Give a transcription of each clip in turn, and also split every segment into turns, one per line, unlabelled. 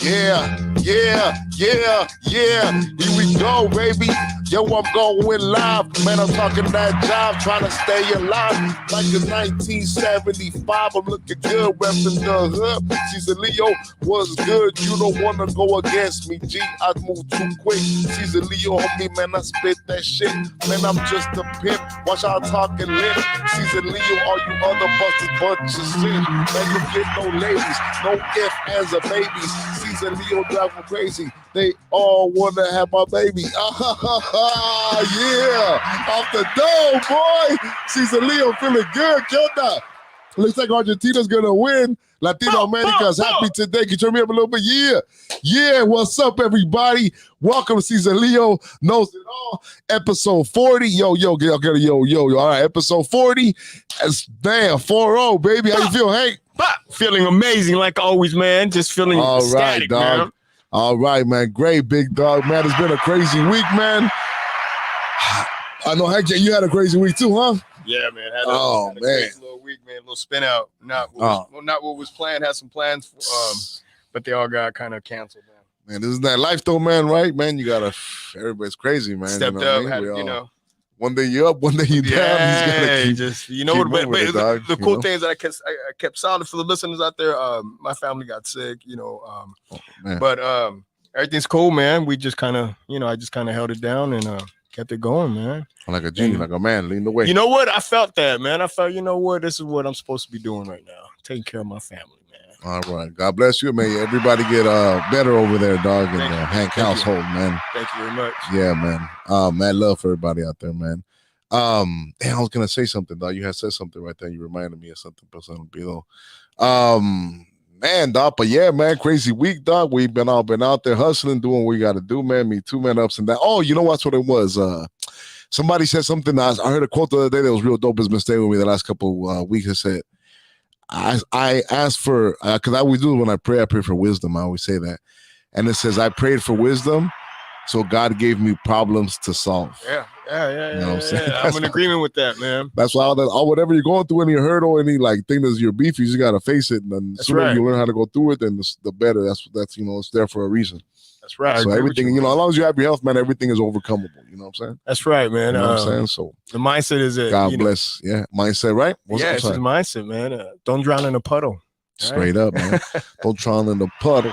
Yeah. Here we go, baby. Yo, I'm going live. Man, I'm talking that job, trying to stay alive. Like in 1975, I'm looking good, repping the hood. Caesar Leo was good. You don't want to go against me, G. I move too quick. Caesar Leo, homie, man, I spit that shit. Man, I'm just a pimp. Watch out talking lit. Caesar Leo, all you other busters, bunch of shit. Man, you get no ladies, no ifs, ands, or babies. Caesar Leo driving crazy. They all want to have my baby. Yeah, off the dome, boy. Caesar Leo feeling good. Killed. Looks like Argentina's gonna win. Latino America's happy today. Can you turn me up a little bit? Yeah. What's up, everybody? Welcome to Caesar Leo Knows It All, episode 40. Yo. All right, episode 40. Damn, 4-0, baby. How you feel, Hank?
Feeling amazing, like always, man. Just feeling ecstatic, dog. Man.
All right, man. Great, big dog, man. It's been a crazy week, man. I know, Hank, you had a crazy week too, huh?
Yeah, man. Had a crazy little week, man. A little spin out. Not what was planned. Had some plans, but they all got kind of canceled, man.
Man, isn't that life though, man? Right, man? You gotta. Everybody's crazy, man.
Stepped up,
One day you up, one day you down.
Yeah, but the cool things that I kept solid for the listeners out there. My family got sick, but everything's cool, man. We just kind of, I just kind of held it down and kept it going, man.
Like a G, like a man, leading the way.
You know what? I felt that, man. I felt, this is what I'm supposed to be doing right now, taking care of my family, man.
All right, God bless you, man. Everybody get better over there, dog, in the Hank household, man.
Thank you very much.
Yeah, man. Mad love for everybody out there, man. I was gonna say something, dog. You had said something right there. You reminded me of something, man, dog. But yeah, man, crazy week, dog. We've been out there hustling, doing what we got to do, man. Me too, man. Ups and downs. Oh, you know what it was? Somebody said something. I heard a quote the other day that was real dope. It's been staying with me the last couple weeks. It said, I asked for, because I always do when I pray for wisdom. I always say that. And it says, I prayed for wisdom, so God gave me problems to solve.
Yeah.
You know what I'm saying?
I'm in agreement with that, man.
That's why whatever you're going through, any hurdle, any thing that's your beef, you just gotta face it. And then the sooner you learn how to go through it, then the better. That's it's there for a reason.
That's right.
So everything, as long as you have your health, man, everything is overcomable. You know what I'm saying?
That's right, man.
You know what I'm saying? So
the mindset is it.
God bless. Yeah, mindset, right?
It's his mindset, man. Don't drown in a puddle.
Straight up, man. Don't drown in the puddle.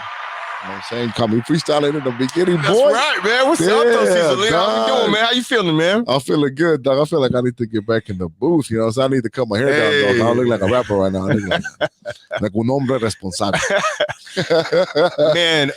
You know what I'm saying? Call me freestyling in the beginning,
boy. That's right, man. What's up, though, Caesar Lee? How you doing, man? How you feeling, man?
I'm feeling good, dog. I feel like I need to get back in the booth, so I need to cut my hair down, dog. I look like a rapper right now. I look like un hombre responsable.
Man,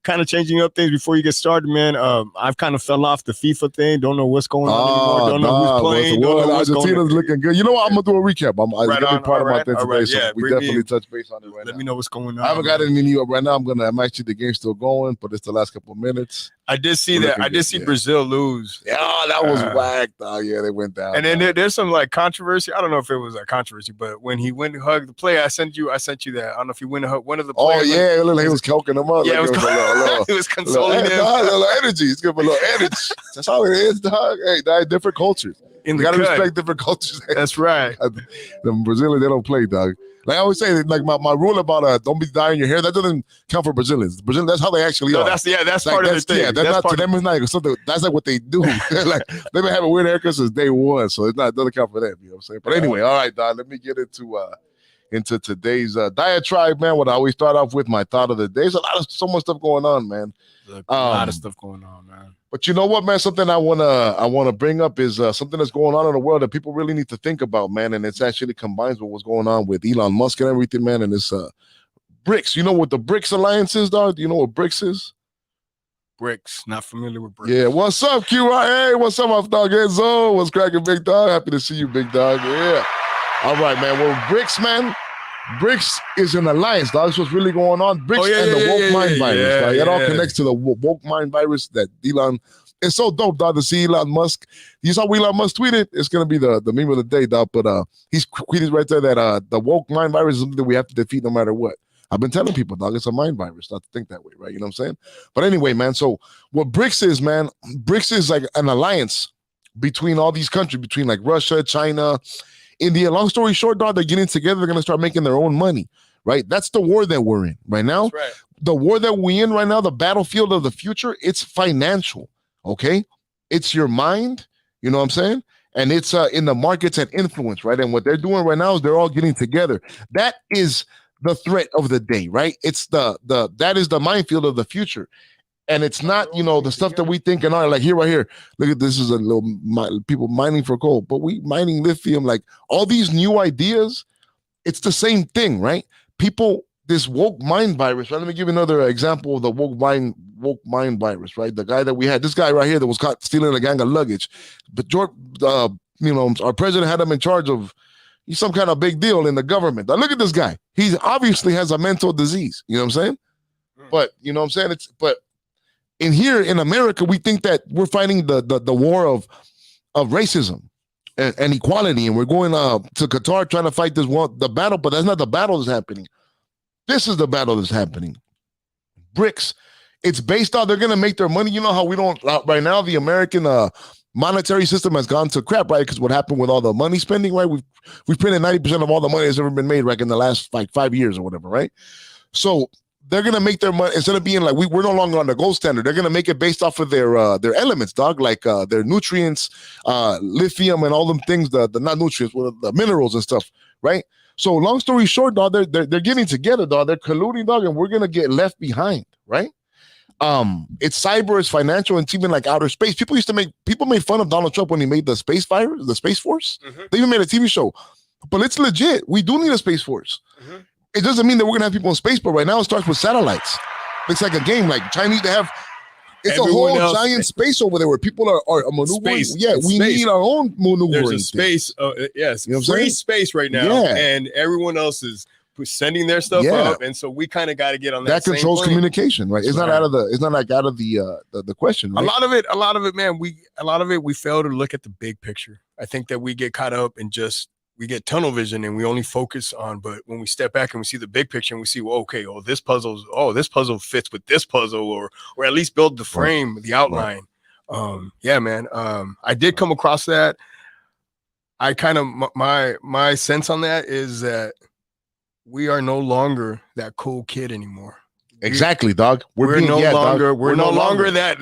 kind of changing up things before you get started, man. I've kind of fell off the FIFA thing. Don't know what's going on anymore. Don't know who's playing.
Argentina's looking good. You know what? I'm going to do a recap. It's going to be part of my thing today, so we definitely touch base on it right now.
Let me know what's going on.
I haven't got any New York right now. I'm actually, the game's still going, but it's the last couple of minutes.
I did see that. I did see Brazil lose.
Yeah, that was whack, dog. Yeah, they went down.
And then there's some controversy. I don't know if it was a controversy, but when he went to hug the player, I sent you that. I don't know if he went to hug one of the players.
Oh yeah, it looked like he was choking him up.
Yeah, it was consoling him.
A little energy. He's giving a little energy. That's all it is, dog. Hey, dog, different cultures. You gotta respect different cultures.
That's right.
The Brazilians, they don't play, dog. Like I always say, like my rule about don't be dyeing your hair, that doesn't count for Brazilians. Brazilians, that's how they actually are.
That's part of the thing.
Yeah, to them, it's not something. That's like what they do. Like they've been having weird haircuts since day one, so it doesn't count for them. You know what I'm saying? But anyway, all right, dog. Let me get into today's diatribe, man. What I always start off with, my thought of the day. There's so much stuff going on, man.
A lot of stuff going on, man.
But you know what, man? Something I wanna bring up is something that's going on in the world that people really need to think about, man. And it's actually combines with what's going on with Elon Musk and everything, man. And it's BRICS. You know what the BRICS alliance is, dog? Do you know what BRICS is?
BRICS. Not familiar with BRICS.
Yeah. What's up, Q? Hey, what's up, my dog? Enzo? What's cracking, big dog? Happy to see you, big dog. Yeah. All right, man. Well, BRICS, man. BRICS is an alliance, dog. That's what's really going on. BRICS and the woke mind virus, dog. It all connects to the woke mind virus that Elon. It's so dope, dog, to see Elon Musk. You saw Elon Musk tweeted. It's gonna be the meme of the day, dog. But he's tweeted right there that the woke mind virus is something that we have to defeat no matter what. I've been telling people, dog, it's a mind virus not to think that way, right? You know what I'm saying? But anyway, man. So what BRICS is, man? BRICS is like an alliance between all these countries, between like Russia, China, India. Long story short, dog, they're getting together. They're going to start making their own money, right? That's the war that we're in right now.
Right.
the war that we in right now, the battlefield of the future, it's financial, okay? It's your mind, you know what I'm saying? And it's in the markets and influence, right? And what they're doing right now is they're all getting together. That is the threat of the day, right? It's that is the minefield of the future. And it's not, you know, the stuff that we think and are like here, right here. Look at this is a little people mining for gold, but we mining lithium, like all these new ideas. It's the same thing, right? People, this woke mind virus, right? Let me give you another example of the woke mind virus, right? The guy that we had, this guy right here that was caught stealing a gang of luggage. But George, you know, our president had him in charge of some kind of big deal in the government. Now look at this guy. He obviously has a mental disease. You know what I'm saying? But you know what I'm saying? But in here in America, we think that we're fighting the war of racism and equality, and we're going to Qatar trying to fight the battle, but that's not the battle that's happening. This is the battle that's happening. BRICS, it's based on, they're going to make their money. You know how we don't, right now, the American monetary system has gone to crap, right? Because what happened with all the money spending, right? We've printed 90% of all the money that's ever been made, right, in the last like 5 years or whatever, right? So they're going to make their money, instead of being like, we're no longer on the gold standard, they're going to make it based off of their elements, dog, like their nutrients, lithium and all them things, the not nutrients, well, the minerals and stuff, right? So long story short, dog, they're getting together, dog, they're colluding, dog, and we're going to get left behind, right? It's cyber, it's financial, and it's even like outer space. People made fun of Donald Trump when he made the Space Force. They even made a TV show, but it's legit. We do need a Space Force. It doesn't mean that we're gonna have people in space, but right now it starts with satellites. It's like a game, like Chinese to have. It's everyone a whole giant space over there where people are maneuvering.
Space.
Yeah, we need our own maneuvering.
There's a space, yes, you know free space right now, and everyone else is sending their stuff up, and so we kind of got to get on that. That
controls communication, right? It's not out of the. It's not like out of the question. Right?
A lot of it, man. We fail to look at the big picture. I think that we get caught up in we get tunnel vision and we only focus on, but when we step back and we see the big picture and we see, well, okay, this puzzle fits with this puzzle, or at least build the frame, the outline. Yeah, man. I did come across that. I kind of, my sense on that is that we are no longer that cool kid anymore.
Exactly, dog.
We're no longer that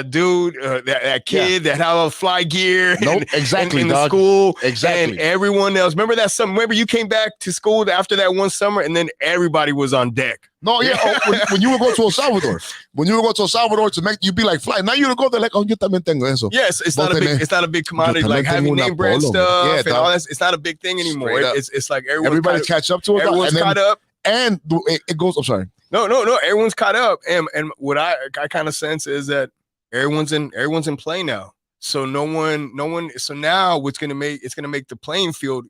dude, that kid that had all the fly gear.
Nope, exactly,
in the school.
Exactly.
And everyone else. Remember that summer? Remember you came back to school after that one summer, and then everybody was on deck.
No, yeah. When you would go to El Salvador, to make you be like fly. Now you would go there like, oh, yo también tengo eso.
Yes, it's not a big commodity like having name brand stuff and all that. It's not a big thing anymore. It's like everybody
catch up to it.
Everyone's caught up.
And it goes, I'm sorry.
No. Everyone's caught up, and what I kind of sense is that everyone's in play now. So no one. So now it's gonna make the playing field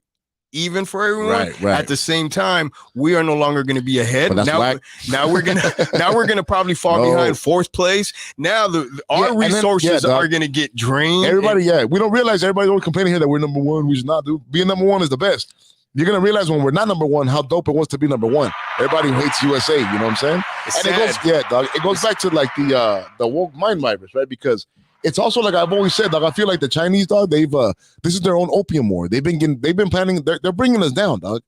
even for everyone. Right. At the same time, we are no longer going to be ahead. Now we're gonna probably fall behind fourth place. Now our resources are gonna get drained.
Everybody, we don't realize everybody's always complaining here that we're number one. We should not do. Being number one is the best. You're gonna realize when we're not number one how dope it was to be number one. Everybody hates USA, you know what I'm saying? It goes back to like the woke mind virus, right? Because it's also like I've always said, dog, I feel like the Chinese, dog, this is their own opium war. They've been planning, they're bringing us down, dog.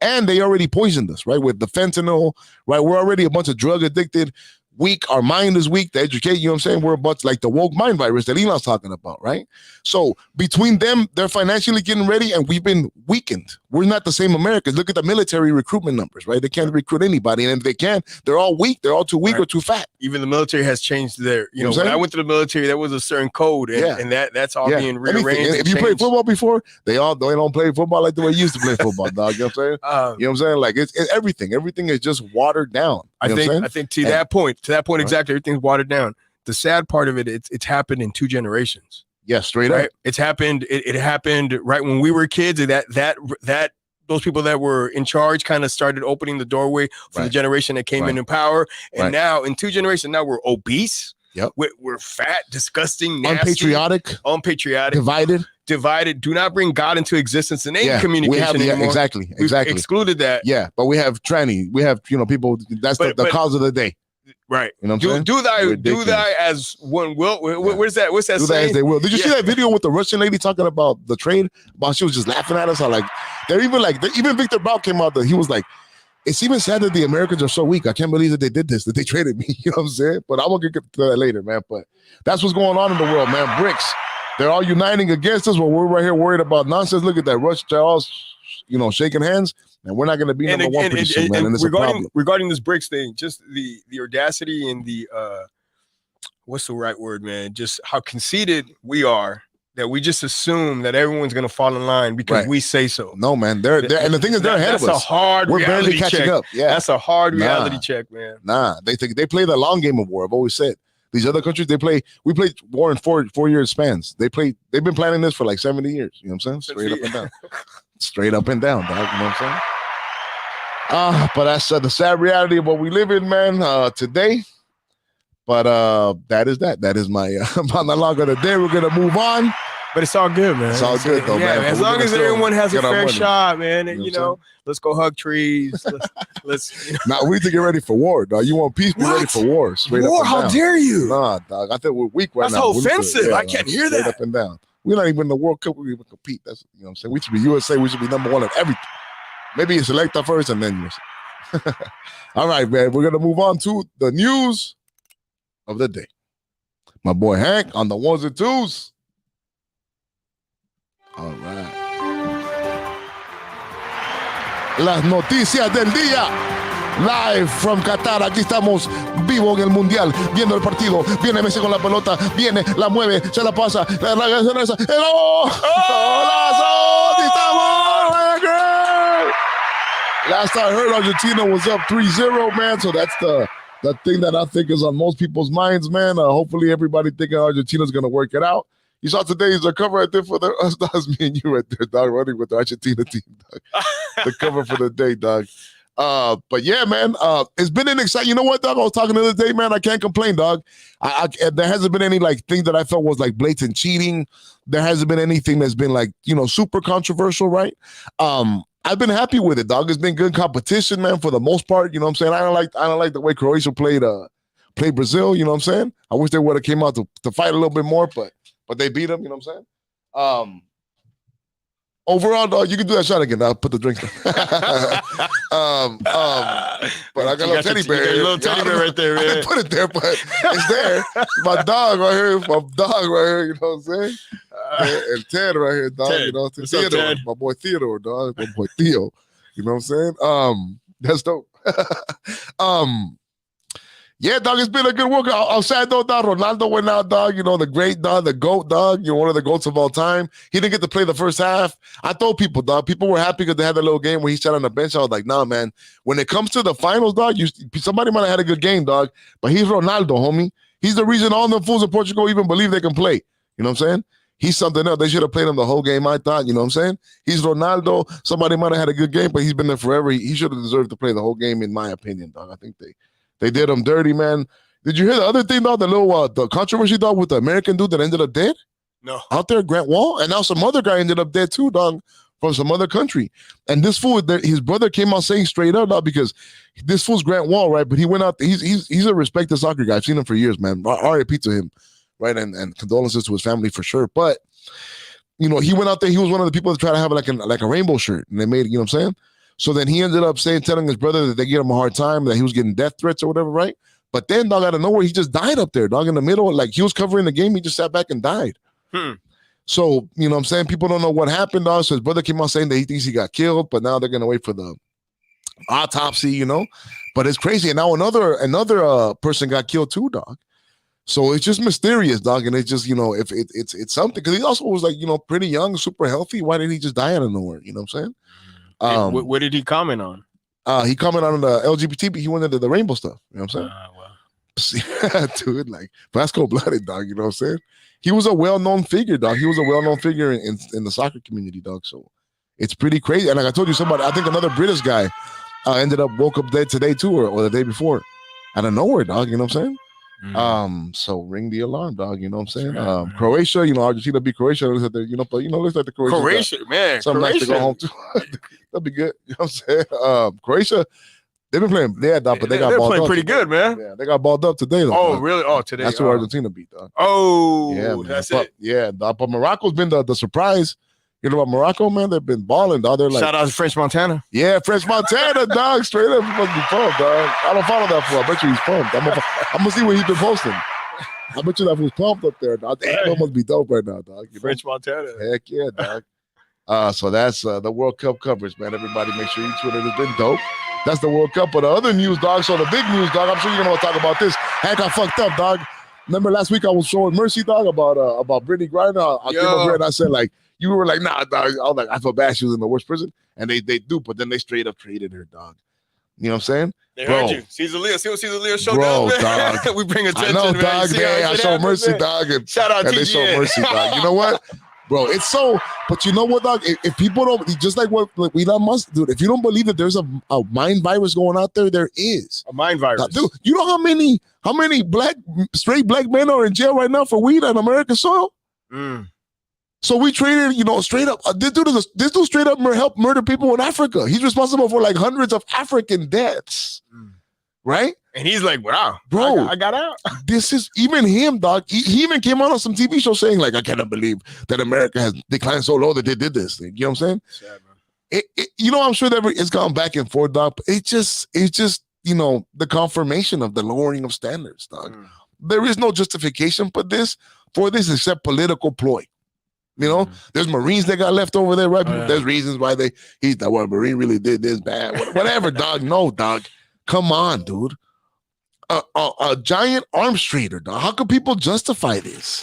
And they already poisoned us, right? With the fentanyl, right? We're already a bunch of drug addicted, weak. Our mind is weak to educate, you know what I'm saying? We're a bunch like the woke mind virus that Elon's talking about, right? So between them, they're financially getting ready and we've been weakened. We're not the same Americans. Look at the military recruitment numbers, right? They can't recruit anybody. And if they can, they're all weak. They're all too weak or too fat.
Even the military has changed their, you know, when I went to the military, there was a certain code and that's all being rearranged.
If you played football before, they don't play football like the way you used to play football, dog. You know what I'm saying? You know what I'm saying? Like it's everything. Everything is just watered down.
I think to that point, exactly, everything's watered down. The sad part of it's happened in 2 generations.
Yes, straight up.
It's happened. It happened right when we were kids. That those people that were in charge kind of started opening the doorway for the generation that came in power. And now in 2 generations, now we're obese.
Yep.
We're fat, disgusting, nasty,
unpatriotic,
divided. Do not bring God into existence in any communication anymore.
Exactly.
We've excluded that.
Yeah, but we have tranny. We have people. That's the cause of the day.
Right.
You know what I'm saying?
Do thy as one will. What's that? What's that saying? Do thy
as they will. Did you see that video with the Russian lady talking about the trade? About she was just laughing at us. How like they're even Victor Bout came out. He was like, it's even sad that the Americans are so weak. I can't believe that they did this, that they traded me. You know what I'm saying? But I will get to that later, man. But that's what's going on in the world, man. BRICS, they're all uniting against us. While we're right here worried about nonsense. Look at that. Russia, Charles, shaking hands. And we're not going to be number one pretty soon, man. And it's
regarding this BRICS thing, just the audacity and the what's the right word, man? Just how conceited we are that we just assume that everyone's going to fall in line because we say so.
No, man. They're and the thing is, they're ahead of us.
That's a hard
We're barely catching up. Yeah,
that's a hard reality check, man.
Nah, they play the long game of war. I've always said these other countries we play war in four year spans. They've been planning this for like 70 years. You know what I'm saying? Straight up and down. Straight up and down, dog. You know what I'm saying? But that's the sad reality of what we live in, man, today. But that is that. That is my monologue of the day. We're gonna move on.
But it's all good, man.
It's all good, though, man.
As long as everyone has a fair shot, man, and let's go hug trees. Let's
Now we need to get ready for war, dog. You want peace? Be ready for war. Straight
war?
Up and
how
down.
dare you?
Nah, dog. I think we're weak right
now.
That's
offensive. I can't hear that.
Straight up and down. We're not even in the World Cup. We even compete. That's what I'm saying. We should be USA. We should be number one at everything. Maybe you select us first and then USA. All right, man. We're gonna move on to the news of the day. My boy Hank on the ones and twos. All right. Las noticias del día. Live from Qatar. Aquí estamos vivo en el Mundial, viendo el partido. Viene Messi con la pelota. Viene, la mueve, se la pasa. La regresa. Last I heard, Argentina was up 3-0, man. So that's the thing that I think is on most people's minds, man. Hopefully everybody thinking Argentina's going to work it out. You saw today's cover right there for us. That's me and you right there, dog, running with the Argentina team, dog. The cover for the day, dog. But yeah, man, it's been an exciting. You know what, dog? I was talking the other day, man. I can't complain, dog. There hasn't been any thing that I felt was like blatant cheating. There hasn't been anything that's been like super controversial, right? I've been happy with it, dog. It's been good competition, man, for the most part. You know what I'm saying? I don't like the way Croatia played Brazil. You know what I'm saying? I wish they would have came out to fight a little bit more, but they beat them. You know what I'm saying? Overall, dog, you can do that shot again. I'll put the drinks down. But I got a little teddy bear.
A little teddy bear right there, man.
I didn't put it there, but it's there. My dog right here. You know what I'm saying? And Ted right here, dog.
Ted.
You know,
What's up, Ted?
My boy Theodore, dog. My boy Theo. You know what I'm saying? That's dope. Yeah, dog, it's been a good work. Outside though, dog, Ronaldo went out, dog. The great dog, the GOAT, dog. One of the GOATs of all time. He didn't get to play the first half. I told people, dog, people were happy because they had that little game where he sat on the bench. I was like, nah, man. When it comes to the finals, dog, somebody might have had a good game, dog. But he's Ronaldo, homie. He's the reason all the fools in Portugal even believe they can play. You know what I'm saying? He's something else. They should have played him the whole game, I thought. You know what I'm saying? He's Ronaldo. Somebody might have had a good game, but he's been there forever. He should have deserved to play the whole game, in my opinion, dog. I think they did him dirty, man. Did you hear the other thing, dog? The little the controversy, dog, with the American dude that ended up dead?
No.
Out there, Grant Wall, and now some other guy ended up dead too, dog, from some other country. And this fool, his brother came out saying straight up, dog, because this fool's Grant Wall, right? But he went out. He's a respected soccer guy. I've seen him for years, man. R.I.P. to him, right? And condolences to his family for sure. But he went out there. He was one of the people that tried to have like a rainbow shirt, and they made it. You know what I'm saying? So then he ended up telling his brother that they gave him a hard time, that he was getting death threats or whatever, right? But then, dog, out of nowhere, he just died up there, dog, in the middle. Like, he was covering the game. He just sat back and died. So, you know what I'm saying? People don't know what happened, dog. So his brother came out saying that he thinks he got killed, but now they're going to wait for the autopsy, But it's crazy. And now another person got killed too, dog. So it's just mysterious, dog. And it's just, if it's something. Because he also was like, pretty young, super healthy. Why did he just die out of nowhere? You know what I'm saying?
What did he comment on?
He commented on the LGBT, but he went into the rainbow stuff. You know what I'm saying?
Wow.
Dude, like, Vasco blooded, dog. You know what I'm saying? He was a well-known figure, dog. He was a well-known figure in the soccer community, dog. So it's pretty crazy. And like I told you, I think another British guy woke up dead today too, or the day before, out of nowhere, dog. You know what I'm saying? So ring the alarm, dog. You know what I'm saying? Croatia, Argentina beat Croatia. Looks like looks like the
Croatia, man.
Something nice to go home to. That'd be good. You know what I'm saying? Croatia, they've been playing. They're
playing pretty good, man.
Yeah, they got balled up today. Though,
dog. Really? Oh, today.
That's who Argentina beat, dog.
Oh,
yeah,
that's
it. Yeah, but Morocco's been the surprise. You know about Morocco, man? They've been balling, dog. They're like,
shout out to French Montana.
Yeah, French Montana, dog. Straight up, he must be pumped, dog. I don't follow that fool. I bet you he's pumped. I'm gonna see what he's been posting. I bet you that fool's pumped up there, dog. Damn, that must be dope right now, dog.
French Montana.
Heck yeah, dog. So that's the World Cup coverage, man. Everybody make sure you tune in. It's been dope. That's the World Cup. But the other news, dog, so the big news, dog, I'm sure you're going to want to talk about this. Hank got fucked up, dog. Remember last week I was showing Mercy, dog, about Brittany Griner. I came over here and I said, like, you were like, nah, dog. I was like, I felt bad she was in the worst prison. And they do, but then they straight up traded her, dog. You know what I'm saying?
They heard you. Caesar Leo. See what Caesar Leo showed
bro,
down,
dog.
We bring attention,
I know,
man.
dog, man. I show Mercy, man. Dog. And,
shout out
and they show Mercy, dog. You know what? Bro, it's so, but you know what, dog? If people don't, just like what Elon Musk, dude, if you don't believe that there's a mind virus going out there, there is.
A mind virus.
Now, dude, you know how many straight black men are in jail right now for weed on American soil? So we traded, straight up, this dude straight up helped murder people in Africa. He's responsible for like hundreds of African deaths, right?
And he's like, wow,
bro,
I got out. This
is even him, dog. He even came out on some TV show saying, like, I cannot believe that America has declined so low that they did this thing. You know what I'm saying? Sad, man. I'm sure that it's gone back and forth, dog. But it's just, the confirmation of the lowering of standards, dog. There is no justification for this except political ploy. There's Marines that got left over there, right? Oh, yeah. There's reasons why he's that one Marine really did this bad. Whatever, dog. No, dog. Come on, dude. A giant arms trader, dog. How can people justify this?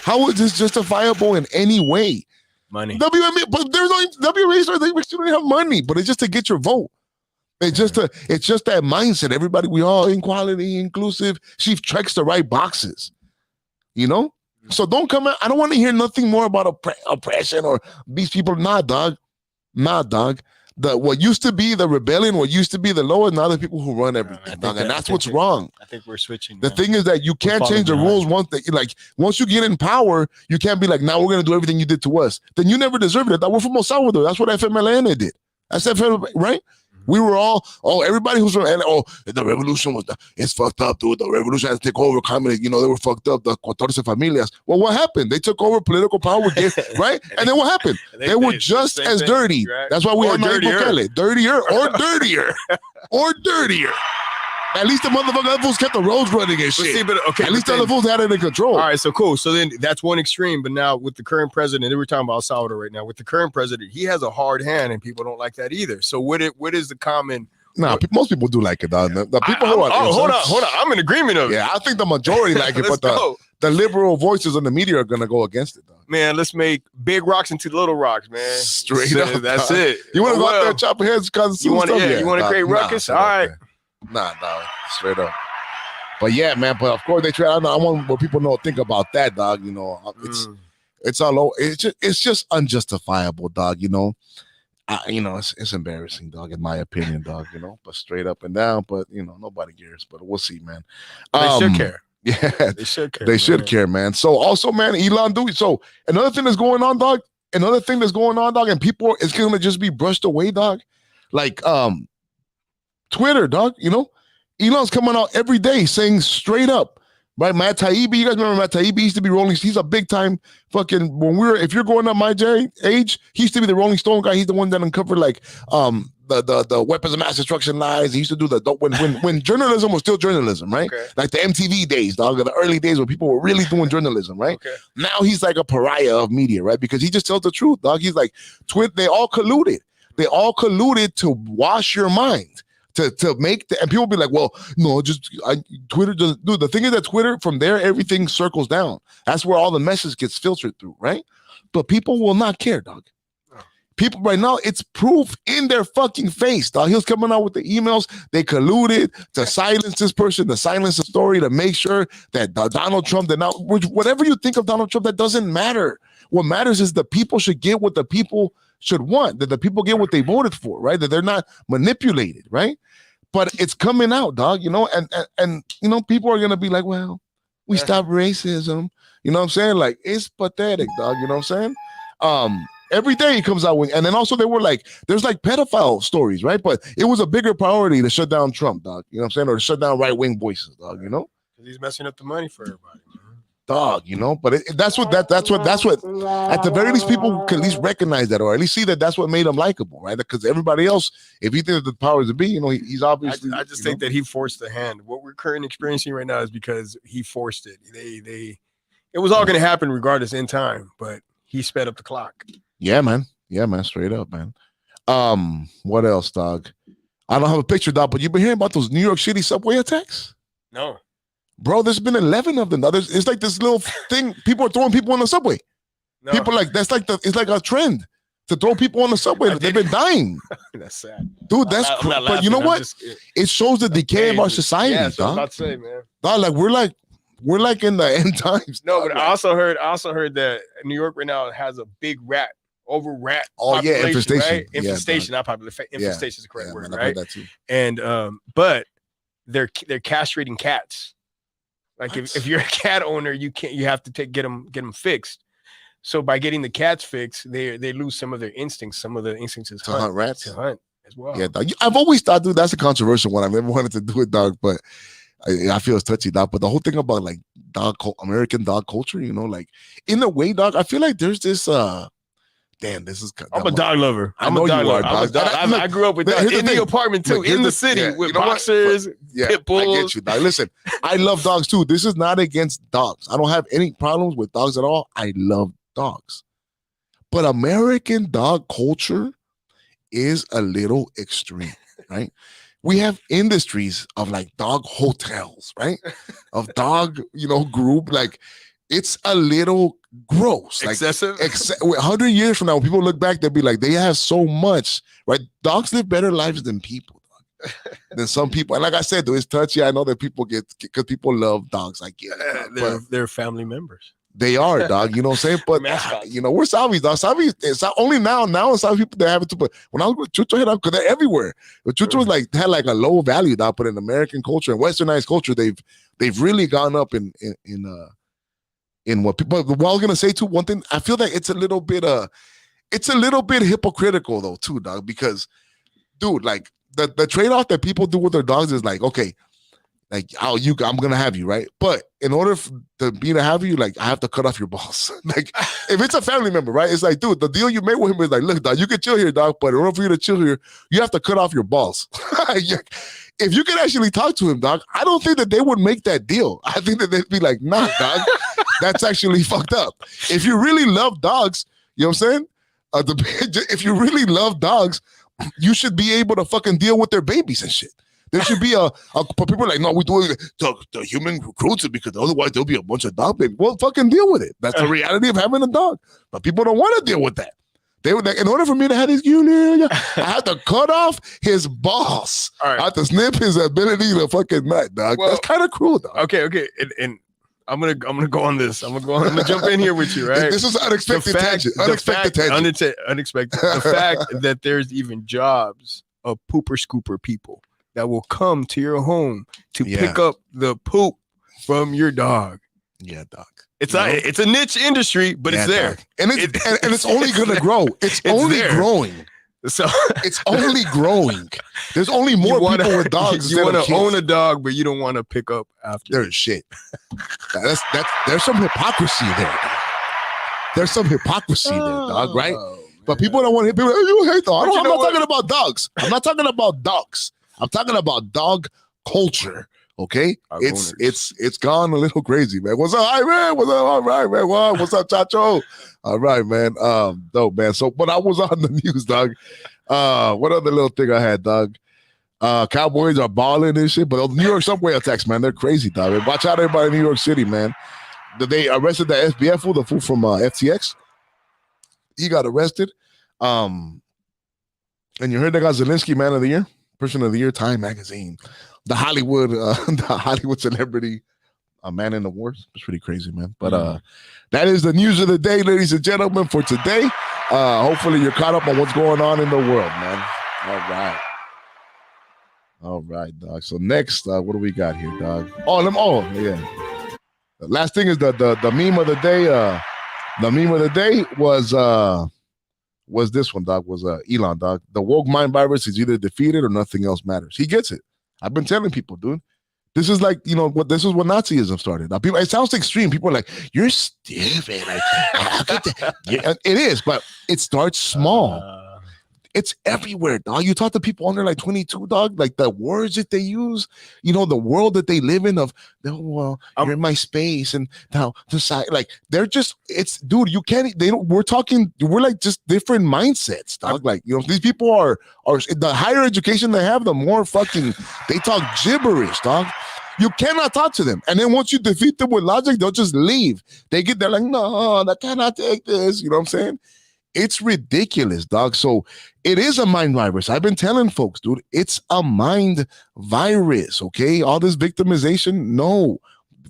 How is this justifiable in any way?
Money.
WMA, but there's no WMA, so they don't have money, but it's just to get your vote. It's just that mindset. Everybody, we all equality, inclusive. She checks the right boxes, So don't come out. I don't want to hear nothing more about oppression or these people. Nah, dog. What used to be the rebellion, what used to be the law, and now the people who run everything, dog. And that's what's wrong.
I think we're switching.
The thing is that you can't change the rules once you get in power, you can't be like, now we're gonna do everything you did to us. Then you never deserved it. We're from El Salvador. That's what FMLN did. That's FMLN, right? We were all, everybody who's from, the revolution it's fucked up, dude. The revolution has to take over communist, they were fucked up, the 14 familias. Well, what happened? They took over political power, right? And then what happened? They were just as dirty. Right? That's why we had dirtier or dirtier. At least the motherfucking fools kept the roads running and shit. At least the other fools had it in control.
All right, so cool. So then that's one extreme. But now with the current president, and we're talking about El Salvador right now. With the current president, he has a hard hand, and people don't like that either. So what is the common?
Most people do like it, dog. The people
hold on. I'm in agreement of it.
Yeah, I think the majority like it, but the liberal voices in the media are gonna go against it, dog.
Man, let's make big rocks into little rocks, man.
Straight up.
That's it.
You want to go out there and chop heads because
you want to create ruckus? All right.
Nah, straight up. But yeah, man. But of course they try. I want what people think about that, dog. It's all over. It's just unjustifiable, dog. It's embarrassing, dog. In my opinion, dog. But straight up and down. But nobody cares. But we'll see, man.
They should care.
Yeah,
they should care.
They should care, man. So also, man, Elon doing so. Another thing that's going on, dog. And people, it's gonna just be brushed away, dog. Like Twitter, dog, Elon's coming out every day saying straight up, right? Matt Taibbi, you guys remember Matt Taibbi used to be Rolling. He's a big time fucking, if you're going up my age, he used to be the Rolling Stone guy. He's the one that uncovered like the weapons of mass destruction lies. He used to do when journalism was still journalism, right? Okay. Like the MTV days, dog, the early days when people were really doing journalism, right? Okay. Now he's like a pariah of media, right? Because he just tells the truth, dog. He's like, they all colluded. They all colluded to wash your mind. To make and people be like, well, no, Twitter doesn't do. The thing is that Twitter, from there, everything circles down. That's where all the message gets filtered through, right? But people will not care, dog. People right now, it's proof in their fucking face, dog. He was coming out with the emails. They colluded to silence this person, to silence the story, to make sure that Donald Trump did not. Whatever you think of Donald Trump, that doesn't matter. What matters is the people should get what the people should want, that the people get what they voted for, right? That they're not manipulated, right? But it's coming out, dog, and people are gonna be like, well, we stopped racism. You know what I'm saying? Like, it's pathetic, dog. You know what I'm saying? Every day he comes out with, and then also they were like, there's like pedophile stories, right? But it was a bigger priority to shut down Trump, dog. You know what I'm saying? Or to shut down right-wing voices, dog,
Because he's messing up the money for everybody, man.
dog, you know. But that's what at the very least people can at least recognize that, or at least see that that's what made him likable, right? Because everybody else, if he thinks the powers to be, you know, he's obviously.
I just think that he forced the hand. What we're currently experiencing right now is because he forced it. It was all going to happen regardless in time, but he sped up the clock.
Yeah, man. Straight up, man. What else, dog? I don't have a picture, dog, but you've been hearing about those New York City subway attacks?
No.
Bro, there's been 11 of them. It's like this little thing. People are throwing people on the subway. No. People it's like a trend to throw people on the subway. They've been dying.
That's sad.
Dude, that's crazy. But you know what? It shows the decay of our society,
yeah, dog. I'm about to say, man.
Dog, like we're like in the end times.
No, but I also heard that New York right now has a big rat
infestation.
Right? Infestation, not population. Infestation is the correct word,
man,
right?
That too.
And but they're castrating cats. Like if you're a cat owner, you have to get them fixed. So by getting the cats fixed, they lose some of their instincts. Some of the instincts is
to hunt rats,
to hunt as well.
Yeah, dog. I've always thought, dude, that's a controversial one. I've never wanted to do it, dog, but I feel it's touchy, dog. But the whole thing about like American dog culture, you know, like in a way, dog, I feel like there's this damn, this is.
I'm a dog lover.
I know you are, dog.
I grew up with dogs in the apartment too, in the city with boxers, pit bulls.
I get you, dog. Listen, I love dogs too. This is not against dogs. I don't have any problems with dogs at all. I love dogs, but American dog culture is a little extreme, right? We have industries of like dog hotels, right? Of dog, group, like. It's a little gross.
Excessive?
100 years from now, when people look back, they'll be like, they have so much, right? Dogs live better lives than people, than some people. And like I said, though, it's touchy. I know that people because people love dogs. I get it.
They're family members.
They are, dog. You know what I'm saying? But, we're Salvi's, dog. Salvi, it's only now in some people, they have it too. But when I was with Chucho, hit up, because they're everywhere. But Chucho was had like a low value, dog. But in American culture and Westernized culture, they've really gone up in what people. But what I was gonna say too, one thing, I feel like it's a little bit hypocritical though too, dog, because dude, like the trade-off that people do with their dogs is like, okay, like I'm gonna have you, right? But in order to have you, like I have to cut off your balls. Like if it's a family member, right? It's like, dude, the deal you made with him is like, look, dog, you can chill here, dog, but in order for you to chill here, you have to cut off your balls. If you could actually talk to him, dog, I don't think that they would make that deal. I think that they'd be like, nah, dog, that's actually fucked up. If you really love dogs, you know what I'm saying? If you really love dogs, you should be able to fucking deal with their babies and shit. There should be but people are like, no, we do it. The human recruits it because otherwise there'll be a bunch of dog babies. Well, fucking deal with it. That's the reality of having a dog. But people don't want to deal with that. They would, in order for me to have this, I have to cut off his balls. Right. I have to snip his ability to fucking nut, dog. Well, that's kind of cruel, dog.
Okay, and I'm gonna go on this. I'm gonna jump in here with you, right?
This is unexpected tangent. Unexpected.
The fact that there's even jobs of pooper scooper people that will come to your home to pick up the poop from your dog.
Yeah, dog.
It's a niche industry, but it's there,
and it's only gonna grow. It's only growing.
So
it's only growing. There's only more people with dogs.
You want to own a dog, but you don't want to pick up after.
There's shit. There's some hypocrisy there. Dog. There's some hypocrisy there, dog. Right? But people don't want to. People, you hate dogs. I'm not talking about dogs. I'm not talking about dogs. I'm talking about dog culture. Okay, it's gone a little crazy, man. What's up, hi man? What's up? All right, man. What's up, Chacho? All right, man. Dope, man. So, but I was on the news, dog. What other little thing I had, dog? Cowboys are balling and shit, but the New York subway attacks, man, they're crazy, dog. Watch out, everybody in New York City, man. They arrested the SBF fool, the fool from FTX. He got arrested. And you heard they got Zelensky Man of the Year, Person of the Year, Time Magazine. The Hollywood celebrity, a man in the wars. It's pretty crazy, man. But that is the news of the day, ladies and gentlemen, for today. Hopefully you're caught up on what's going on in the world, man. All right, dog. So next, what do we got here, dog? Yeah. The last thing is the meme of the day. The meme of the day was this one, dog. Was Elon, dog. The woke mind virus is either defeated or nothing else matters. He gets it. I've been telling people, dude. This is like, this is what Nazism started. Now, people, it sounds extreme. People are like, you're stupid. Like, yeah, it is, but it starts small. It's everywhere, dog. You talk to people under like 22, dog, like the words that they use, the world that they live in of, well, you're in my space and now the side, like they're just, dude, you can't, we're like just different mindsets, dog. Like, these people are the higher education they have, the more fucking, they talk gibberish, dog. You cannot talk to them. And then once you defeat them with logic, they'll just leave. They're like, no, I cannot take this. You know what I'm saying? It's ridiculous, dog. So it is a mind virus. I've been telling folks, dude, it's a mind virus, okay? All this victimization, no.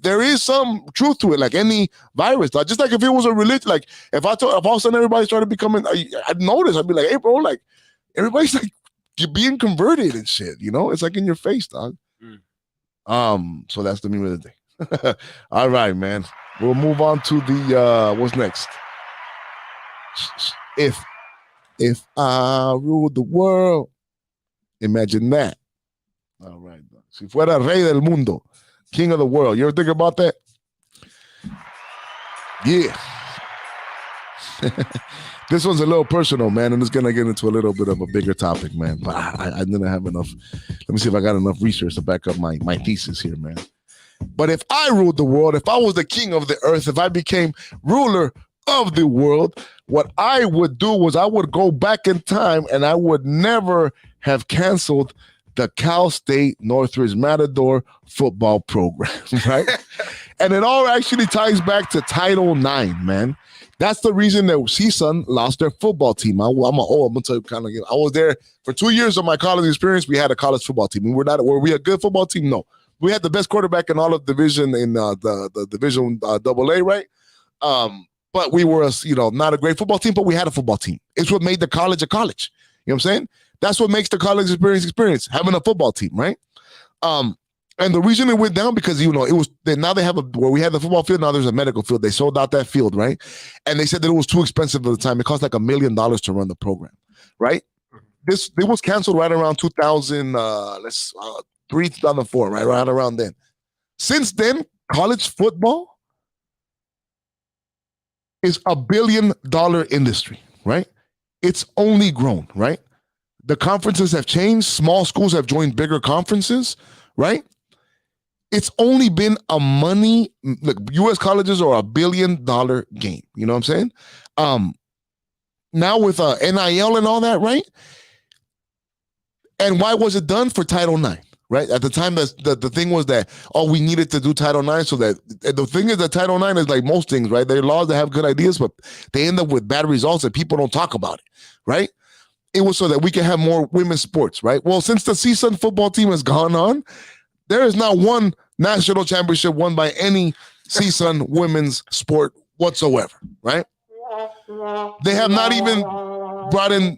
There is some truth to it, like any virus, dog. Just like if it was a religion, like if all of a sudden everybody started becoming, I'd notice, I'd be like, hey, bro, like everybody's like you're being converted and shit, It's like in your face, dog. So that's the meme of the day. All right, man. We'll move on to the, what's next? If I ruled the world, imagine that. All right. Si fuera rey del mundo, king of the world. You ever think about that? Yeah. This one's a little personal, man, and it's going to get into a little bit of a bigger topic, man. But I didn't have enough. Let me see if I got enough research to back up my thesis here, man. But if I ruled the world, if I was the king of the earth, if I became ruler of the world, what I would do was I would go back in time and I would never have canceled the Cal State Northridge Matador football program, right? And it all actually ties back to Title IX, man. That's the reason that CSUN lost their football team. I'm gonna tell you kind of. I was there for 2 years of my college experience. We had a college football team. Were we a good football team? No. We had the best quarterback in all of division in the division AA, right? But we were, not a great football team, but we had a football team. It's what made the college a college. You know what I'm saying? That's what makes the college experience, having a football team, right? And the reason it went down because, it was, now they have where we had the football field, now there's a medical field. They sold out that field, right? And they said that it was too expensive at the time. It cost like $1 million to run the program, right? It was canceled right around 2003, 2004, right around then. Since then, college football is $1 billion industry, right? It's only grown, right? The conferences have changed. Small schools have joined bigger conferences, right? It's only been a money, look, U.S. colleges are $1 billion game. You know what I'm saying? Now with NIL and all that, right? And why was it done? For Title IX, right? At the time, the thing was that, we needed to do Title IX so that, the thing is that Title IX is like most things, right? They're laws that have good ideas, but they end up with bad results and people don't talk about it, right? It was so that we can have more women's sports, right? Well, since the CSUN football team has gone on, there is not one national championship won by any CSUN women's sport whatsoever, right? They have not even brought in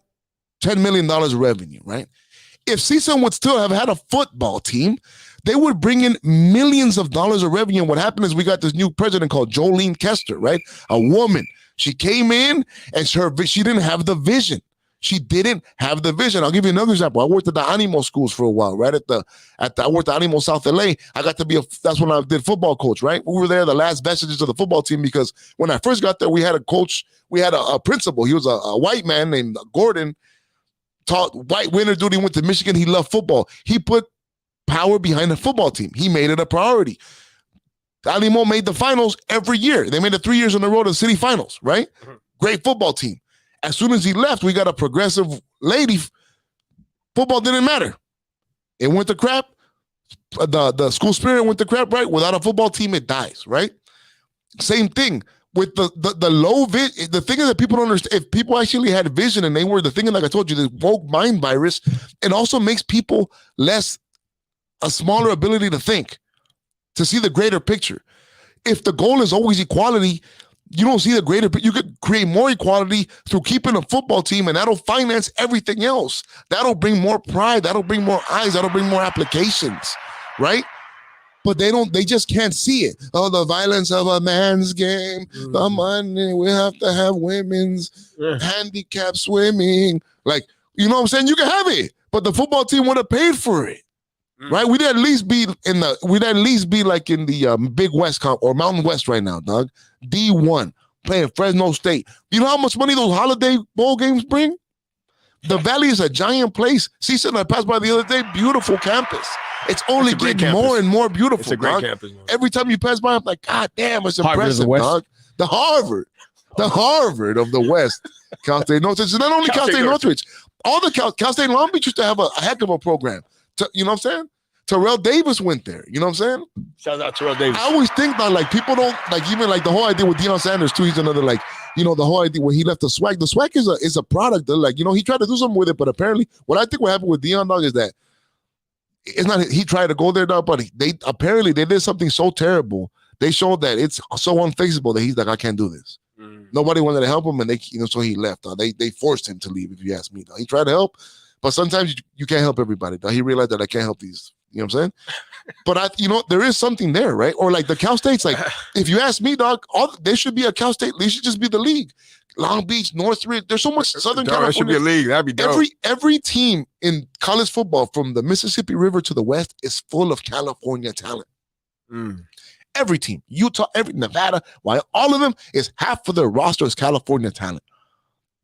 $10 million of revenue, right? If CSUN would still have had a football team, they would bring in millions of dollars of revenue. And what happened is we got this new president called Jolene Kester, right? A woman. She came in and she didn't have the vision. She didn't have the vision. I'll give you another example. I worked at the Animo schools for a while, right? I worked at Animo South LA. I got to be that's when I did football coach, right? We were there, the last vestiges of the football team, because when I first got there, we had a coach, we had a principal. He was a white man named Gordon, taught white winter duty, went to Michigan. He loved football. He put power behind the football team. He made it a priority. Animo made the finals every year. They made it 3 years in a row to the city finals, right? Mm-hmm. Great football team. As soon as he left, we got a progressive lady. Football didn't matter. It went to crap. The school spirit went to crap, right? Without a football team, it dies, right? Same thing with the low vision. The thing is that people don't understand. If people actually had vision and they were the thing, like I told you, this woke mind virus, it also makes people a smaller ability to think, to see the greater picture. If the goal is always equality, you don't see the greater, you could create more equality through keeping a football team, and that'll finance everything else. That'll bring more pride. That'll bring more eyes. That'll bring more applications, right? But they just can't see it. Oh, the violence of a man's game. Mm-hmm. The money, we have to have women's handicap swimming. Like, you know what I'm saying? You can have it, but the football team would have paid for it. right? We'd at least be like in the Big West or Mountain West right now, dog. D1 playing Fresno State. You know how much money those holiday bowl games bring? The Valley is a giant place. See, something I passed by the other day, beautiful campus. It's only getting more and more beautiful.
It's a great campus. Man.
Every time you pass by, I'm like, God damn, it's impressive, dog. The Harvard of the West. Cal State Northridge. It's not only Cal State Northridge. All the Cal State Long Beach used to have a heck of a program. You know what I'm saying? Terrell Davis went there. You know what I'm saying?
Shout out Terrell Davis.
I always think that like people don't like even like the whole idea with Deion Sanders too. He's another like, you know, the whole idea when he left the swag. The swag is a product that like, you know, he tried to do something with it, but apparently what I think what happened with Deion, dog, is that it's not he tried to go there, dog, but they did something so terrible. They showed that it's so unfixable that he's like, I can't do this. Nobody wanted to help him, and so he left. They forced him to leave. If you ask me, he tried to help, but sometimes you can't help everybody. He realized that I can't help these. You know what I'm saying? But there is something there, right? Or like the Cal State's, like if you ask me, dog, there should be a Cal State. They should just be the league. Long Beach, Northridge. There's so much Southern California.
There should be a league. That'd be dope.
Every team in college football from the Mississippi River to the West is full of California talent. Every team, Utah, Nevada, why all of them is half of their roster is California talent.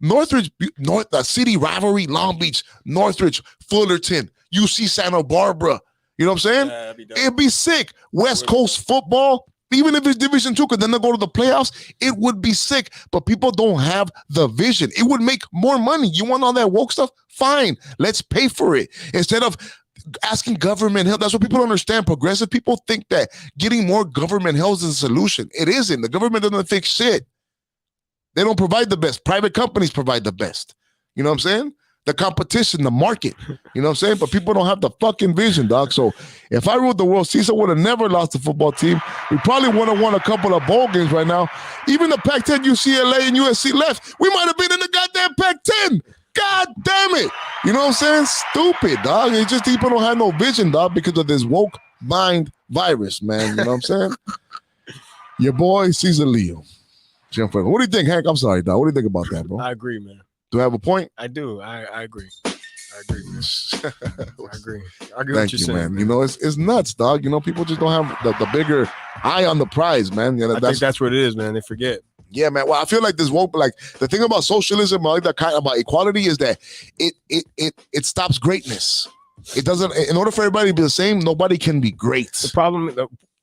Northridge, the city rivalry, Long Beach, Northridge, Fullerton, UC Santa Barbara. You know what I'm saying? Yeah, it'd be sick. West Coast football, even if it's Division II, because then they'll go to the playoffs, it would be sick. But people don't have the vision. It would make more money. You want all that woke stuff? Fine. Let's pay for it. Instead of asking government help. That's what people don't understand. Progressive people think that getting more government help is a solution. It isn't. The government doesn't fix shit. They don't provide the best. Private companies provide the best. You know what I'm saying? The competition, the market. You know what I'm saying? But people don't have the fucking vision, dog. So if I ruled the world, Cesar would have never lost the football team. We probably would have won a couple of bowl games right now. Even the Pac-10, UCLA, and USC left. We might have been in the goddamn Pac-10. God damn it. You know what I'm saying? Stupid, dog. It's just people don't have no vision, dog, because of this woke mind virus, man. You know what I'm saying? Your boy, Cesar Leo. Jim Franco. What do you think, Hank? I'm sorry, dog. What do you think about that, bro?
I agree, man.
Do I have a point?
I do. I agree. I agree, man. I agree. I agree
Thank
what
you,
you're saying,
man. You know, it's nuts, dog. You know, people just don't have the bigger eye on the prize, man. You know,
I think that's what it is, man. They forget.
Yeah, man. Well, I feel like this woke, like the thing about socialism, like that kind about equality, is that it stops greatness. It doesn't. In order for everybody to be the same, nobody can be great.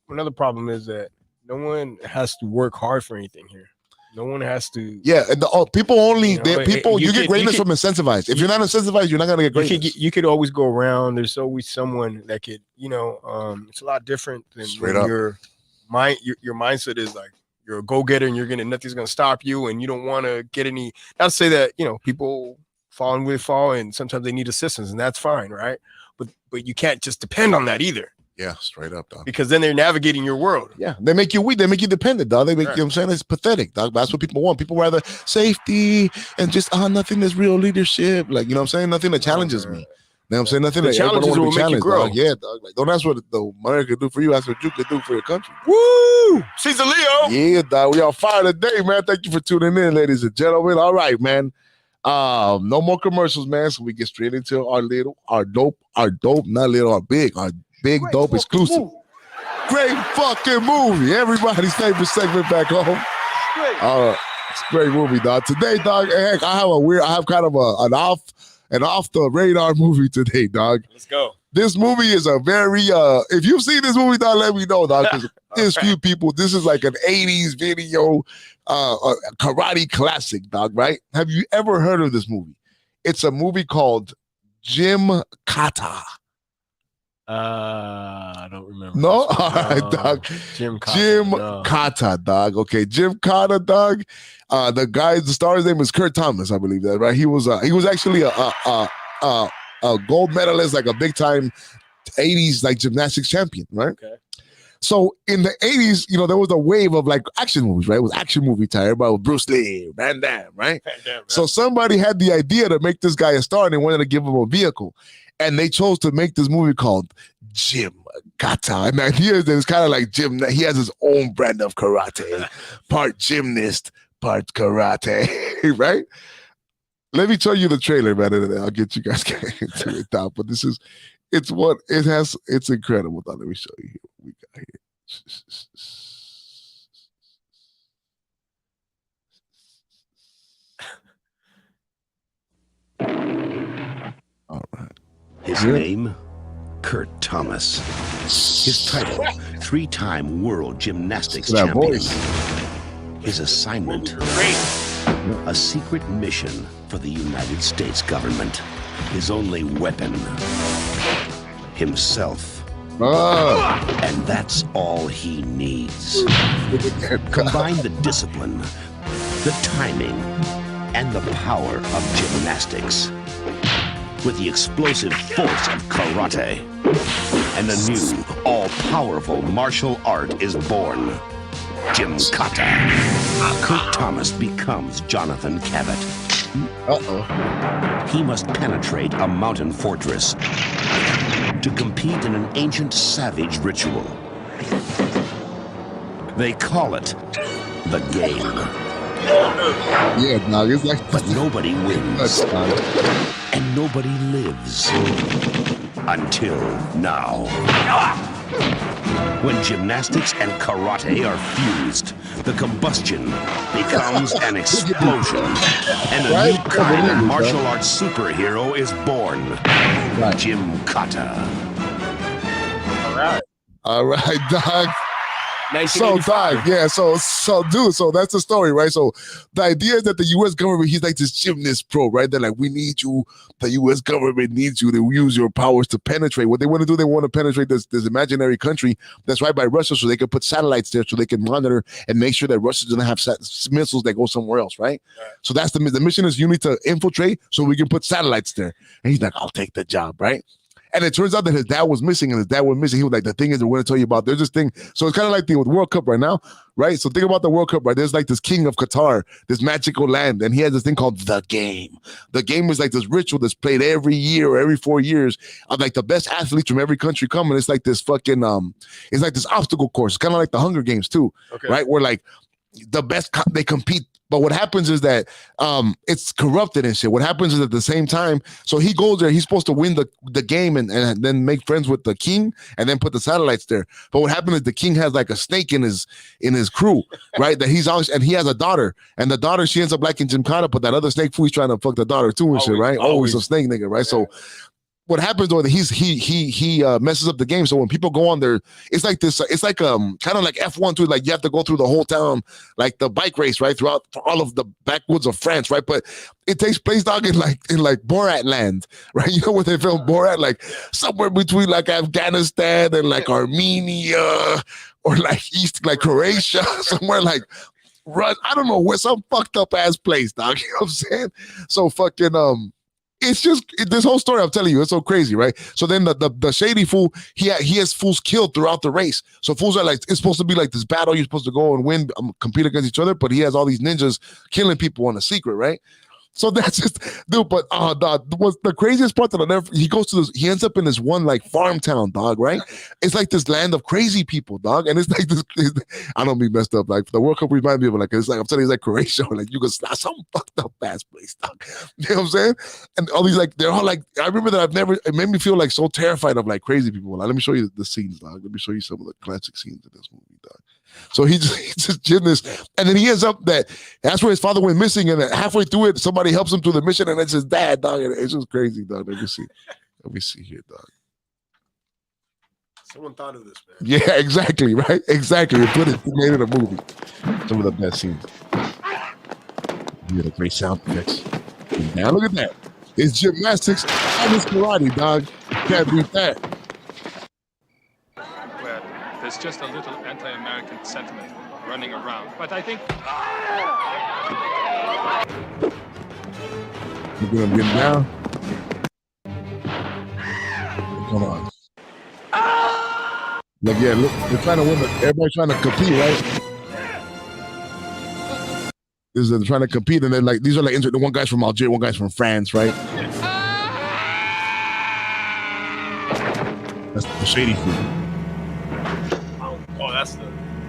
Another problem is that no one has to work hard for anything here. No one has to.
Yeah, and people only you get greatness from incentivized. If you're not incentivized, you're not gonna get greatness.
You could always go around. There's always someone that could, it's a lot different than your mindset is like you're a go-getter and nothing's gonna stop you, and you don't want to get any. Not to say that people fall and will fall, and sometimes they need assistance, and that's fine, right? But you can't just depend on that either.
Yeah, straight up, dog.
Because then they're navigating your world.
Yeah, they make you weak. They make you dependent, dog. They make, you know what I'm saying? It's pathetic, dog. That's what people want. People rather safety and just, nothing that's real leadership. Like, you know what I'm saying? Nothing that challenges me. You know what I'm saying? Nothing that
challenges will make you grow.
Dog. Yeah, dog. Like, don't ask what the America do for you. Ask what you can do for your country.
Woo! Cesar Leo.
Yeah, dog. We on fire today, man. Thank you for tuning in, ladies and gentlemen. All right, man. No more commercials, man. So we get straight into our big dope exclusive. Great fucking movie. Everybody's favorite segment back home. It's a great movie, dog. Today, dog, heck, I have kind of an off the radar movie today, dog.
Let's go.
This movie is a very if you've seen this movie, dog, let me know, dog. Because there's few people. This is like an 80s video karate classic, dog, right? Have you ever heard of this movie? It's a movie called Jim Kata.
I don't remember.
No? All right, dog.
Jim
Kata, dog. Okay, Jim Kata, dog. The star's name is Kurt Thomas, I believe that, right? He was actually a gold medalist, like a big time 80s like gymnastics champion, right?
Okay.
So in the 80s, there was a wave of like action movies, right? It was action movie time. Everybody was Bruce Lee, Van Damme, right? So somebody had the idea to make this guy a star and they wanted to give him a vehicle. And they chose to make this movie called Jim Kata. And the idea is that it's kind of like Jim. He has his own brand of karate, part gymnast, part karate, right? Let me tell you the trailer, man, and I'll get you guys into it, dog. But this is It's what it has. It's incredible. Let me show you what we got here. All right.
His name, Kurt Thomas. His title, 3-time world gymnastics champion.
Voice.
His assignment, a secret mission for the United States government. His only weapon, himself. And that's all he needs. Combine the discipline, the timing, and the power of gymnastics with the explosive force of karate. And a new, all-powerful martial art is born. Gymkata. Kurt Thomas becomes Jonathan Cabot. He must penetrate a mountain fortress to compete in an ancient savage ritual. They call it the game.
Yeah, dog, it's like,
but nobody wins, and nobody lives until now. When gymnastics and karate are fused, the combustion becomes an explosion, and a new kind of martial arts superhero is born. Gymkata.
All right, dog. So, dog, yeah, so dude, so that's the story, right? So the idea is that the U.S. government, he's like this gymnast pro, right? They're like, we need you, the U.S. government needs you to use your powers to penetrate. What they want to do, they want to penetrate this imaginary country that's right by Russia, so they can put satellites there so they can monitor and make sure that Russia doesn't have missiles that go somewhere else, right? So that's the mission is you need to infiltrate so we can put satellites there. And he's like, I'll take the job, right? And it turns out that his dad was missing, and his dad was missing. He was like, the thing is, we're going to tell you about, there's this thing. So it's kind of like the World Cup right now, right? So think about the World Cup, right? There's like this king of Qatar, this magical land, and he has this thing called the game. The game is like this ritual that's played every year or every 4 years of like the best athletes from every country come, and it's like this fucking, it's like this obstacle course. It's kind of like the Hunger Games too, right? Where like the best, they compete. But what happens is that it's corrupted and shit. What happens is at the same time, so he goes there, he's supposed to win the game and then make friends with the king and then put the satellites there. But what happens is the king has like a snake in his crew, right? That he's always, and he has a daughter, and the daughter, she ends up liking Gymkata, but that other snake fool, he's trying to fuck the daughter too and shit, right? Always a snake nigga, right? Yeah. So what happens though, he messes up the game. So when people go on there, it's like this, it's like kind of like F1 too, like you have to go through the whole town, like the bike race, right? Throughout all of the backwoods of France, right? But it takes place, dog, in like Borat land, right? You know where they filmed Borat, like somewhere between like Afghanistan and like Armenia or like East, like Croatia, somewhere like I don't know where, some fucked up ass place, dog. You know what I'm saying? So fucking it's just this whole story I'm telling you, it's so crazy, right? So then the shady fool, he has fools killed throughout the race. So fools are like, it's supposed to be like this battle, you're supposed to go and win, compete against each other, but he has all these ninjas killing people on a secret, right? So that's just, dude, but what's the craziest part that I never, he goes to this, he ends up in this one like farm town, dog, right? It's like this land of crazy people, dog. And it's like this, I don't be messed up. Like the World Cup reminds me of like, it's like, I'm telling you, it's like Croatia, like you can some fucked up ass place, dog. You know what I'm saying? And all these like, they're all like, I remember that it made me feel like so terrified of like crazy people. Like, let me show you the scenes, dog. Let me show you some of the classic scenes in this movie, dog. So he's just gymnast, and then he ends up that's where his father went missing, and halfway through it, somebody helps him through the mission, and it's his dad, dog. It's just crazy, dog. Let me see here, dog.
Someone thought of this, man.
Yeah, exactly, right? Exactly. Made it a movie. Some of the best scenes. You had a great sound effects. Now look at that. It's gymnastics and it's karate, dog. Can't beat that.
There's just a little anti-American sentiment running around, but I think...
Look at him getting down. Come on. Like, yeah, look, they're trying to win. Everybody's trying to compete, right? They're trying to compete, and then like these are like the one guy's from Algeria, one guy's from France, right? That's the shady food.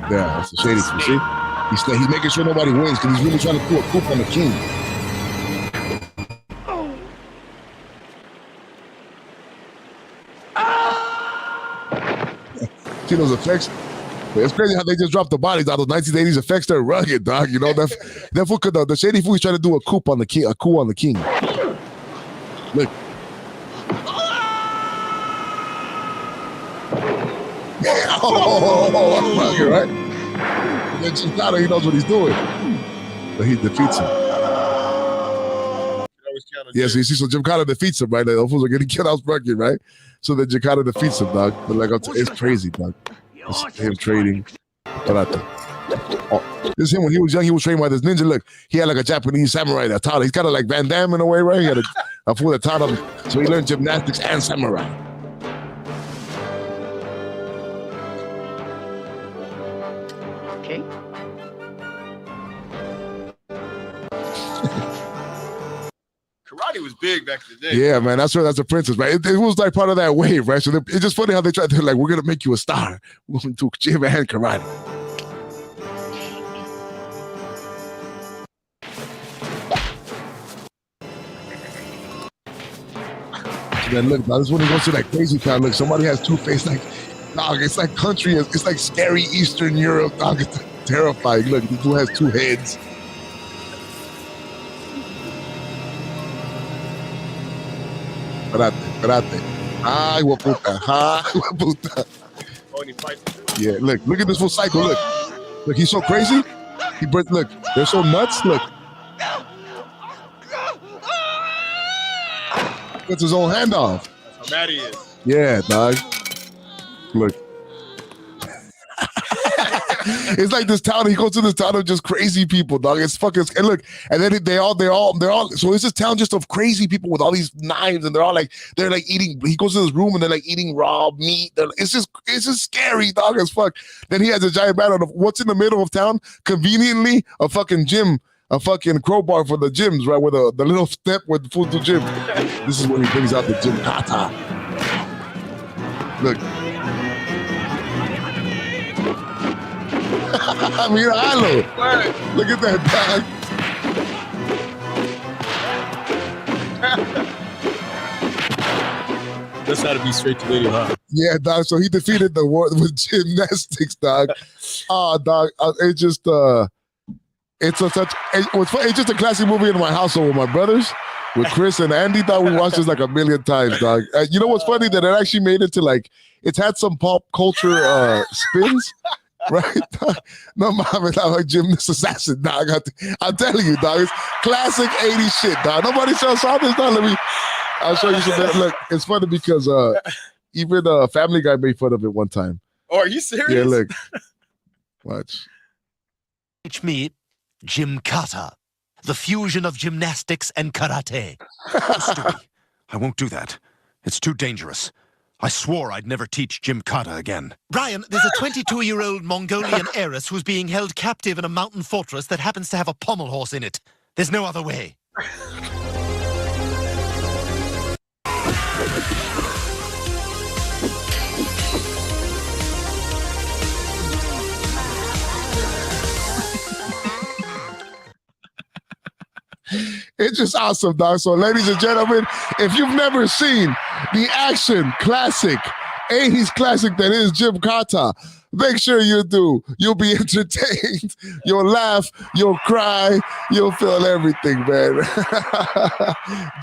That's the shady food. See, he's making sure nobody wins because he's really trying to pull a coup on the king. See those effects? But it's crazy how they just dropped the bodies out. Those 1980s effects, they're rugged, dog. You know, that fool could, the shady fool is trying to do a coup on the king. Look. Yeah. Oh, rugged, right? And then Chicano, he knows what he's doing. But he defeats him. Yeah, so you see, so Gymkhana defeats him, right? The fools are getting killed out rugged, right? So then Gymkhana defeats him, dog. But like, it's crazy, dog. It's him trading. Oh, this is him when he was young. He was trained by this ninja. Look, he had like a Japanese samurai that taught him. He's kind of like Van Damme in a way, right? He had a fool that taught him. So he learned gymnastics and samurai.
Okay.
Karate was big back in the day.
Yeah, man, that's a princess, right? It was like part of that wave, right? So it's just funny how they tried to like, we're gonna make you a star. We're gonna do gym and karate. Then look, now this is when he goes to that crazy town. Look, somebody has two-face, like, dog, it's like country, it's like scary Eastern Europe, dog, it's terrifying. Look, this dude has two heads. Espérate. Ay, hueputa. Yeah, look at this full cycle, look, he's so crazy. Look, they're so nuts, look. Cuts his own hand off.
That's how mad he is.
Yeah, dog. Look. It's like this town. He goes to this town of just crazy people, dog. It's fucking. And look, and then they're all. So it's this town just of crazy people with all these knives, and they're like eating. He goes to this room and they're like eating raw meat. It's just scary, dog, as fuck. Then he has a giant battle of what's in the middle of town. Conveniently, a fucking gym. A fucking crowbar for the gyms, right? With the little step with the food to gym. This is when he brings out the gym kata. Look. Miralo. Look at that,
dog. That's how to be straight to video, huh?
Yeah, dog. So he defeated the war with gymnastics, dog. Dog. It's just it's just a classic movie in my household with my brothers, with Chris and Andy. Thought we watched this like a million times, dog. You know what's funny? That it actually made it to like, it's had some pop culture spins, right? No, Muhammad, I'm a gymnast assassin, dog. I'm telling you, dog. It's classic 80s shit, dog. Nobody saw this, dog. I'll show you some. Look, it's funny because even Family Guy made fun of it one time.
Oh, are you serious?
Yeah, look. Watch.
Teach me Gymkata, the fusion of gymnastics and karate.
I won't do that. It's too dangerous. I swore I'd never teach Gymkata again.
Brian, there's a 22-year-old Mongolian heiress who's being held captive in a mountain fortress that happens to have a pommel horse in it. There's no other way.
It's just awesome, dog. So, ladies and gentlemen, if you've never seen the action classic, 80s classic that is Gymkata, make sure you do. You'll be entertained. You'll laugh. You'll cry. You'll feel everything, man.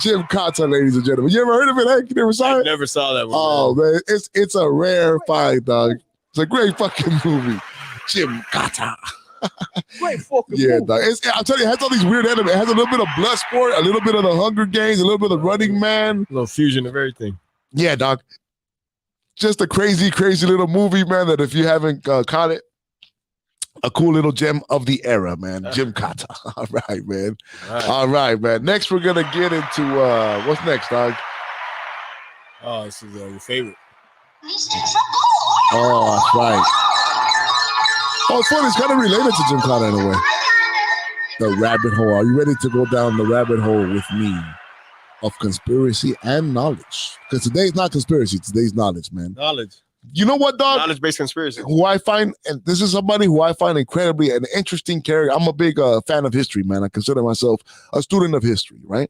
Gymkata, ladies and gentlemen. You ever heard of it, Hank? You never saw it?
I never saw that one.
Oh, man. It's a rare find, dog. It's a great fucking movie. Gymkata.
Great fucking
yeah,
movie.
dog. I'll tell you, it has all these weird elements. It has a little bit of Bloodsport, a little bit of the Hunger Games, a little bit of Running Man.
A little fusion of everything.
Yeah, dog. Just a crazy, crazy little movie, man, that if you haven't caught it, a cool little gem of the era, man. Gymkata. All right, man. All right, man. Next, we're going to get into, what's next, dog?
Oh, this is your favorite.
Oh, that's right. Oh, it's funny. It's kind of related to Gymkata in a way. The rabbit hole. Are you ready to go down the rabbit hole with me of conspiracy and knowledge? Because today's not conspiracy. Today's knowledge, man.
Knowledge.
You know what, dog?
Knowledge-based conspiracy.
Who I find, and this is somebody who I find incredibly an interesting character. I'm a big fan of history, man. I consider myself a student of history, right?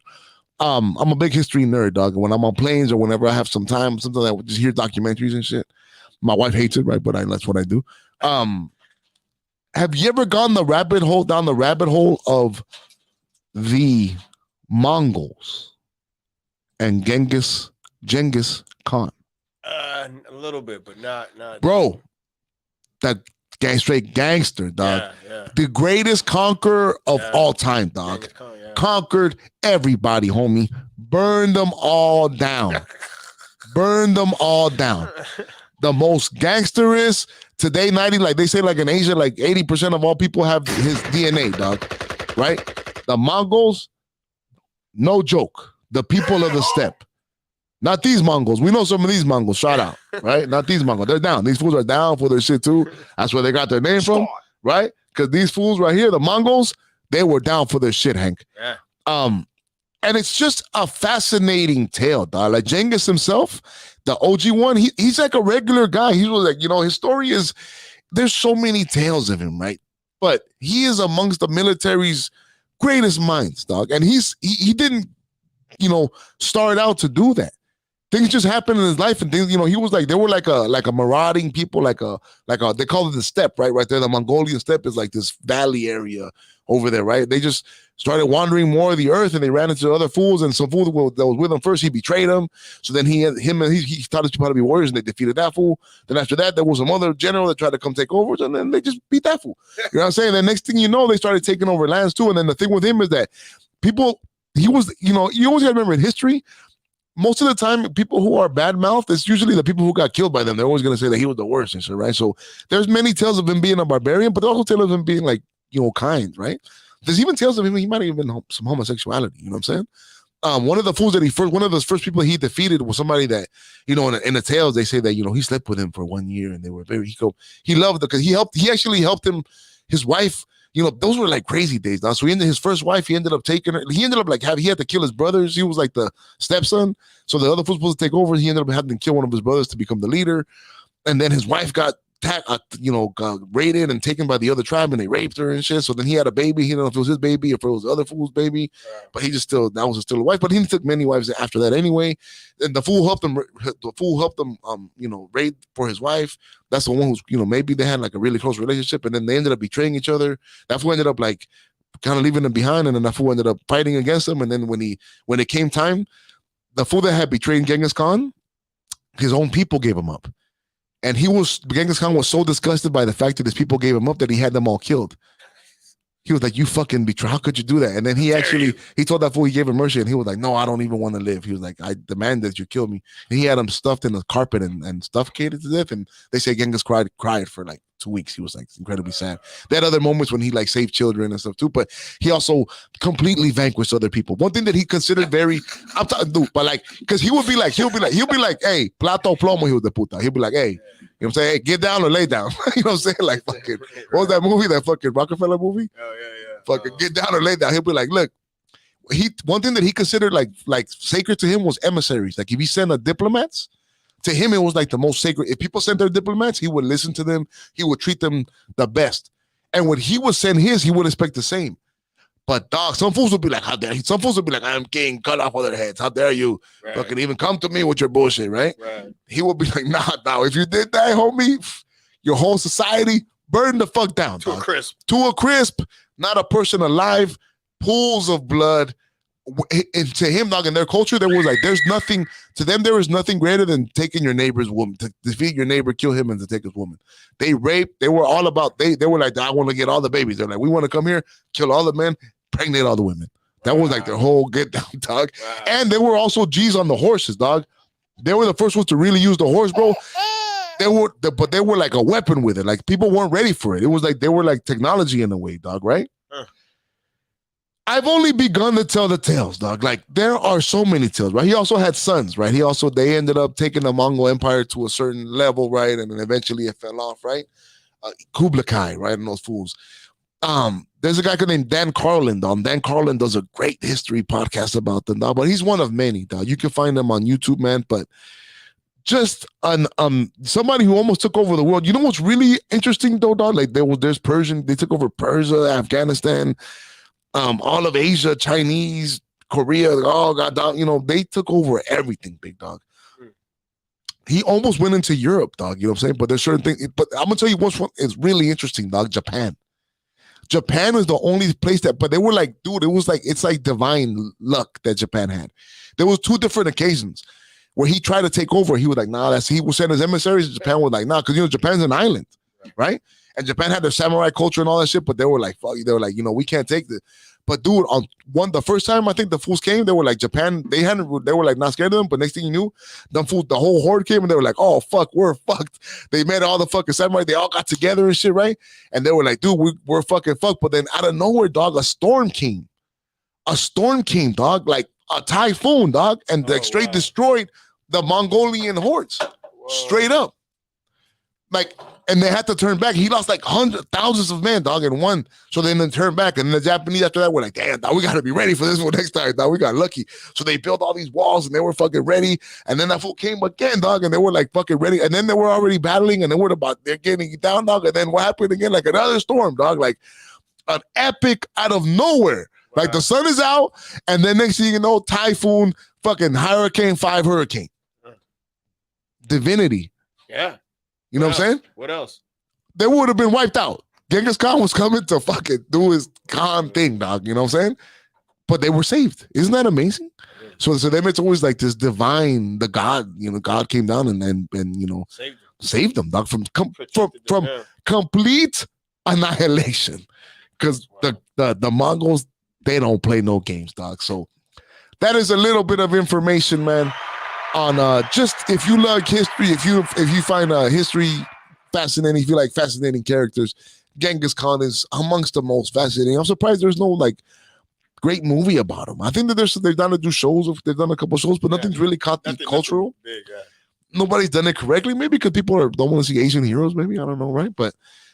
I'm a big history nerd, dog. And when I'm on planes or whenever I have some time, sometimes I would just hear documentaries and shit. My wife hates it, right? But that's what I do. Have you ever gone down the rabbit hole of the Mongols and Genghis Khan?
A little bit, but not.
Bro, that straight gangster, dog.
Yeah.
The greatest conqueror of all time, dog. Conquered everybody, homie. Burned them all down. The most gangsterous today, 90, like they say, like in Asia, like 80% of all people have his DNA, dog. Right? The Mongols, no joke. The people of the steppe. Not these Mongols. We know some of these Mongols. Shout out, right? Not these Mongols. They're down. These fools are down for their shit too. That's where they got their name from, right? Because these fools right here, the Mongols, they were down for their shit, Hank.
Yeah.
And it's just a fascinating tale, dog. Like Genghis himself, the OG one, he's like a regular guy. He was like, his story is, there's so many tales of him, right? But he is amongst the military's greatest minds, dog. And he didn't, start out to do that. Things just happened in his life, and things, he was like, they were like a marauding people, like a they call it the steppe, right? Right there, the Mongolian steppe is like this valley area over there, right? They just started wandering more of the earth, and they ran into other fools, and some fool that was with him first, he betrayed him. So then he taught his people how to be warriors, and they defeated that fool. Then after that, there was some other general that tried to come take over, and then they just beat that fool. You know what I'm saying? The next thing you know, they started taking over lands too. And then the thing with him is that he was, you always got to remember in history, most of the time, people who are bad-mouthed, it's usually the people who got killed by them. They're always going to say that he was the worst and shit, right? So there's many tales of him being a barbarian, but there's also tales of him being like, kind, right? There's even tales of him, he might have even some homosexuality, you know what I'm saying? One of the first people he defeated was somebody that, in the tales, they say that, he slept with him for 1 year, and they were he loved it because he actually helped him, his wife. Those were like crazy days. Now, so his first wife, he ended up taking her. He ended up he had to kill his brothers. He was like the stepson. So the other was supposed to take over. He ended up having to kill one of his brothers to become the leader. And then his wife got raided and taken by the other tribe, and they raped her and shit. So then he had a baby. He didn't know if it was his baby or if it was the other fool's baby. But he just that was still a wife. But he took many wives after that anyway. And the fool helped him. Raid for his wife. That's the one who's, maybe they had like a really close relationship, and then they ended up betraying each other. That fool ended up like kind of leaving him behind, and then that fool ended up fighting against him. And then when it came time, the fool that had betrayed Genghis Khan, his own people gave him up. And Genghis Khan was so disgusted by the fact that his people gave him up that he had them all killed. He was like, you fucking betray, how could you do that? And then he told that fool, he gave him mercy, and he was like, no, I don't even want to live. He was like, I demand that you kill me. And he had him stuffed in a carpet and suffocated to death. And they say Genghis cried for like 2 weeks. He was like incredibly sad. They had other moments when he like saved children and stuff too, but he also completely vanquished other people. One thing that he considered very, I'm talking, dude, but like, because he'll be like, hey, plato plomo, hijo de puta. He'll be like, hey, you know what I'm saying? Hey, get down or lay down. You know what I'm saying? Like fucking, what was that movie? That fucking Rockefeller movie?
Oh yeah.
Fucking get down or lay down. He'll be like, look, one thing that he considered like sacred to him was emissaries. Like if he sent diplomats, to him it was like the most sacred. If people sent their diplomats, he would listen to them. He would treat them the best. And when he would send his, he would expect the same. But dog, some fools would be like, how dare he? Some fools would be like, I'm king, cut off all their heads. How dare you fucking even come to me with your bullshit, right? He would be like, nah, if you did that, homie, your whole society burned the fuck down.
To
a crisp, not a person alive, pools of blood. And to him, dog, in their culture, there was like, there is nothing greater than taking your neighbor's woman, to defeat your neighbor, kill him, and to take his woman. They raped, they were all about, they were like, I want to get all the babies. They're like, we want to come here, kill all the men, pregnate all the women. That was like their whole get down, dog. And they were also G's on the horses, dog. They were the first ones to really use the horse, bro. But they were like a weapon with it. Like people weren't ready for it. It was like, they were like technology in a way, dog, right? I've only begun to tell the tales, dog. Like there are so many tales, right? He also had sons, right? They ended up taking the Mongol Empire to a certain level, right? And then eventually it fell off, right? Kublai Kai, right? And those fools. There's a guy named Dan Carlin, dog. Dan Carlin does a great history podcast about them, dog. But he's one of many, dog. You can find him on YouTube, man. But just somebody who almost took over the world. You know what's really interesting though, dog? Like there's Persian. They took over Persia, Afghanistan. All of Asia, Chinese, Korea, all got down, they took over everything, big dog. he almost went into Europe, dog. You know what I'm saying? But there's certain things. But I'm gonna tell you what's one is really interesting, dog. Japan. Japan is the only place that, but they were like, dude, it's like divine luck that Japan had. There was 2 different occasions where he tried to take over. He was like, nah, he was sending his emissaries. Japan was like, nah, because Japan's an island, right? And Japan had their samurai culture and all that shit, but they were like, fuck, they were like, we can't take this. But dude, the first time I think the fools came, they were like Japan. They were like not scared of them. But next thing you knew, the whole horde came and they were like, oh fuck, we're fucked. They met all the fucking samurai. They all got together and shit, right? And they were like, dude, we're fucking fucked. But then out of nowhere, dog, a storm came, dog, like a typhoon, dog, and destroyed the Mongolian hordes, straight up, like. And they had to turn back. He lost like thousands of men, dog, and won. So then they turned back. And the Japanese after that were like, damn, dog, we got to be ready for this one next time, dog. We got lucky. So they built all these walls and they were fucking ready. And then that fool came again, dog, and they were like fucking ready. And then they were already battling and they're getting down, dog. And then what happened again? Like another storm, dog, like an epic out of nowhere. Wow. Like the sun is out. And then next thing you know, typhoon, fucking hurricane, 5 hurricane. Divinity.
Yeah.
You know what I'm saying?
What else?
They would have been wiped out. Genghis Khan was coming to fucking do his Khan thing, dog. You know what I'm saying? But they were saved. Isn't that amazing? Yeah. So them, it's always like this divine, the God, God came down and saved them, dog, from complete annihilation. Because the Mongols, they don't play no games, dog. So that is a little bit of information, man. On just if you love history, if you find history fascinating, if you like fascinating characters, Genghis Khan is amongst the most fascinating. I'm surprised there's no like great movie about him. I think that they've done to do shows, they've done a couple shows, but nothing's really caught the cultural. Big, Nobody's done it correctly, maybe because people don't want to see Asian heroes. Maybe I don't know, right? But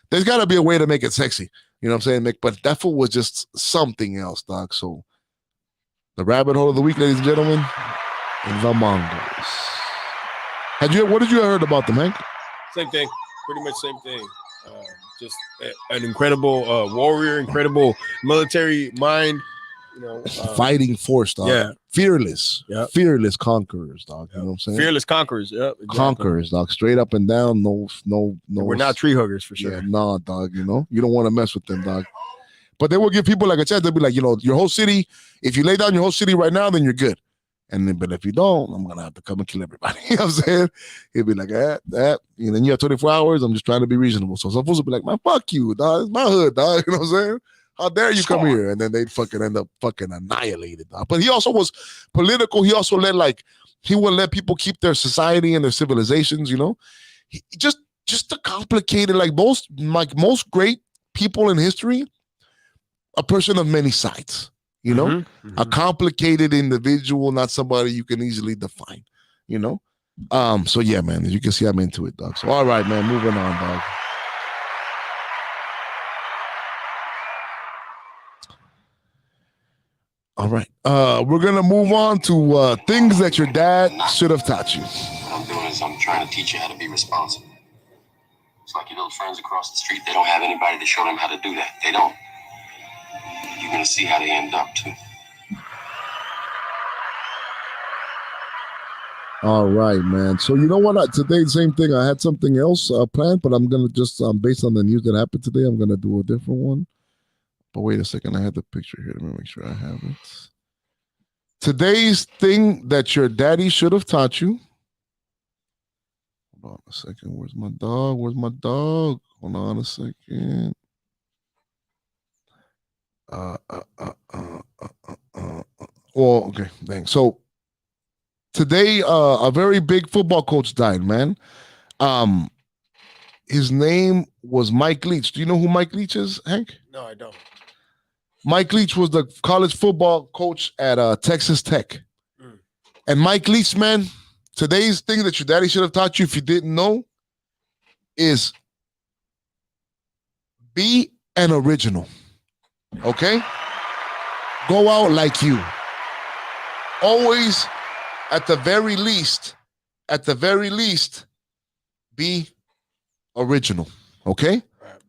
there's got to be a way to make it sexy. You know what I'm saying, Mick? But that fool was just something else, dog. So the rabbit hole of the week, ladies and gentlemen. The Mongols. What did you heard about them, Hank?
Same thing. Pretty much same thing. Just an incredible warrior, incredible military mind.
Fighting force, dog.
Yeah.
Fearless. Yeah. Fearless conquerors, dog. You know what I'm saying?
Fearless conquerors. Yeah. Exactly.
Conquerors, dog. Straight up and down. No.
We're not tree huggers for sure.
Yeah, nah, dog. You don't want to mess with them, dog. But they will give people like a chance. They'll be like, your whole city. If you lay down your whole city right now, then you're good. But if you don't, I'm gonna have to come and kill everybody. You know what I'm saying? He'll be like, that. Then you have 24 hours. I'm just trying to be reasonable. So some folks will be like, man, fuck you, dog. It's my hood, dog. You know what I'm saying? How dare you come here? And then they'd fucking end up fucking annihilated, dog. But he also was political. He also he would let people keep their society and their civilizations, He just the complicated, like most great people in history, a person of many sides. A complicated individual, not somebody you can easily define, So yeah, man, as you can see, I'm into it, dog. So all right, man, moving on, dog. All right. We're gonna move on to things that your dad should have taught you.
What I'm doing is I'm trying to teach you how to be responsible. It's like your little friends across the street, they don't have anybody to show them how to do that. They don't. You're going to see how they end up, too.
All right, man. So you know what? Today, same thing. I had something else planned, but I'm going to just, based on the news that happened today, I'm going to do a different one. But wait a second. I had the picture here. Let me make sure I have it. Today's thing that your daddy should have taught you. Hold on a second. Where's my dog? Hold on a second. Well, okay, thanks. So today, a very big football coach died, man. His name was Mike Leach. Do you know who Mike Leach is, Hank?
No, I don't.
Mike Leach was the college football coach at Texas Tech. And Mike Leach, man, today's thing that your daddy should have taught you, if you didn't know, is be an original. Okay? Go out like you. Always, at the very least, be original. Okay?
Right.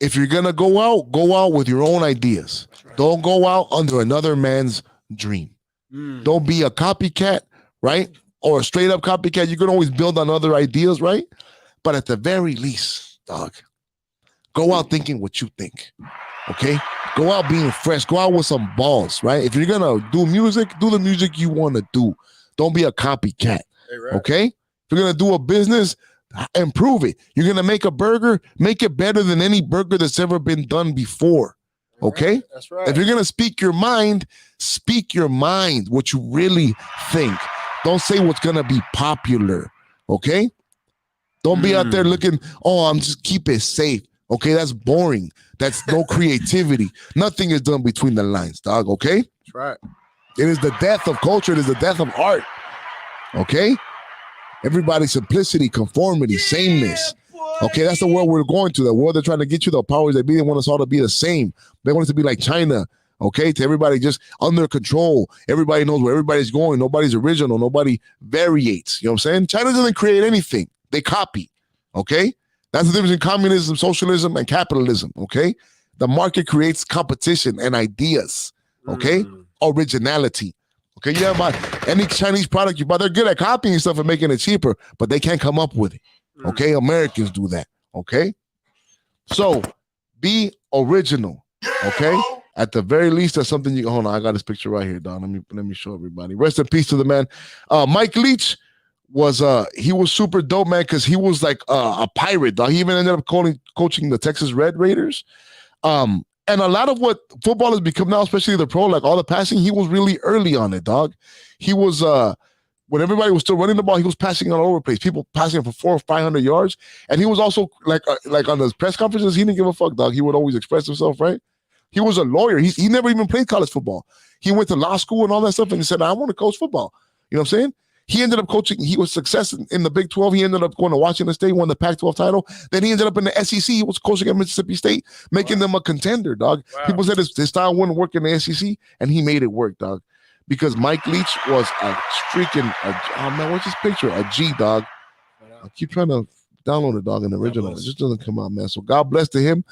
If you're going to go out with your own ideas. Right. Don't go out under another man's dream. Don't be a copycat, right? or a straight up copycat. You can always build on other ideas, right? But at the very least, dog, go out thinking what you think, okay? Go out being fresh. Go out with some balls, right? If you're going to do music, do the music you want to do. Don't be a copycat, okay? If you're going to do a business, improve it. You're going to make a burger, make it better than any burger that's ever been done before, okay?
That's right.
If you're going to speak your mind, what you really think. Don't say what's going to be popular, okay? Don't be out there looking, I'm just keep it safe. Okay, that's boring. That's no creativity. Nothing is done between the lines, dog, okay?
That's right.
It is the death of culture. It is the death of art, okay? Everybody's simplicity, conformity, sameness. Okay, that's the world we're going to. The world they're trying to get you, the powers that be, they want us all to be the same. They want us to be like China, okay? To everybody just under control. Everybody knows where everybody's going. Nobody's original. Nobody variates. You know what I'm saying? China doesn't create anything. They copy, okay? That's the difference in communism, socialism, and capitalism, okay? The market creates competition and ideas, okay? Originality, okay? You have any Chinese product you buy, they're good at copying stuff and making it cheaper, but they can't come up with it, okay? Americans do that, okay? So, be original, okay? At the very least, that's something you can, hold on, I got this picture right here, Don. Let me show everybody. Rest in peace to the man. Mike Leach he was super dope, man, because he was like a pirate, dog. He even ended up coaching the Texas Red Raiders. And a lot of what football has become now, especially the pro, like all the passing, he was really early on it, dog. He was when everybody was still running the ball, he was passing all over the place. People passing for 400 or 500 yards. And he was also like on the press conferences, he didn't give a fuck, dog. He would always express himself, right? He was a lawyer. He never even played college football. He went to law school and all that stuff, and he said, I want to coach football. You know what I'm saying? He ended up coaching. He was successful in the Big 12. He ended up going to Washington State, won the Pac-12 title. Then he ended up in the SEC. He was coaching at Mississippi State, making them a contender, dog. Wow. People said his style wouldn't work in the SEC, and he made it work, dog. Because Mike Leach was a freaking, what's his picture? A G, dog. I keep trying to download it, dog, in the original. It just doesn't come out, man. So God bless to him.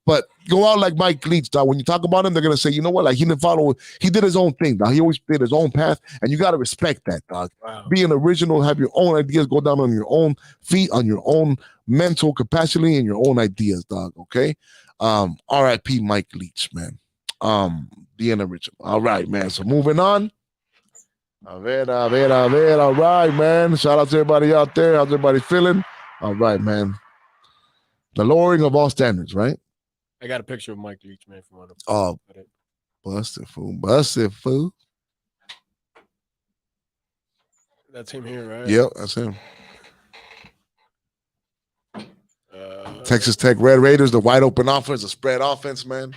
But go out like Mike Leach, dog. When you talk about him, they're going to say, you know what? Like, he did his own thing, dog. He always did his own path, and you got to respect that, dog. Wow. Be an original, have your own ideas, go down on your own feet, on your own mental capacity and your own ideas, dog, okay? R.I.P. Mike Leach, man. Be an original. All right, man. So moving on. All right, man. Shout out to everybody out there. How's everybody feeling? All right, man. The lowering of all standards, right?
I got a picture of Mike Leach, man, from one of them.
Oh, busted fool.
That's him here, right?
Yep, that's him. Texas Tech Red Raiders, the wide open offense, the spread offense, man.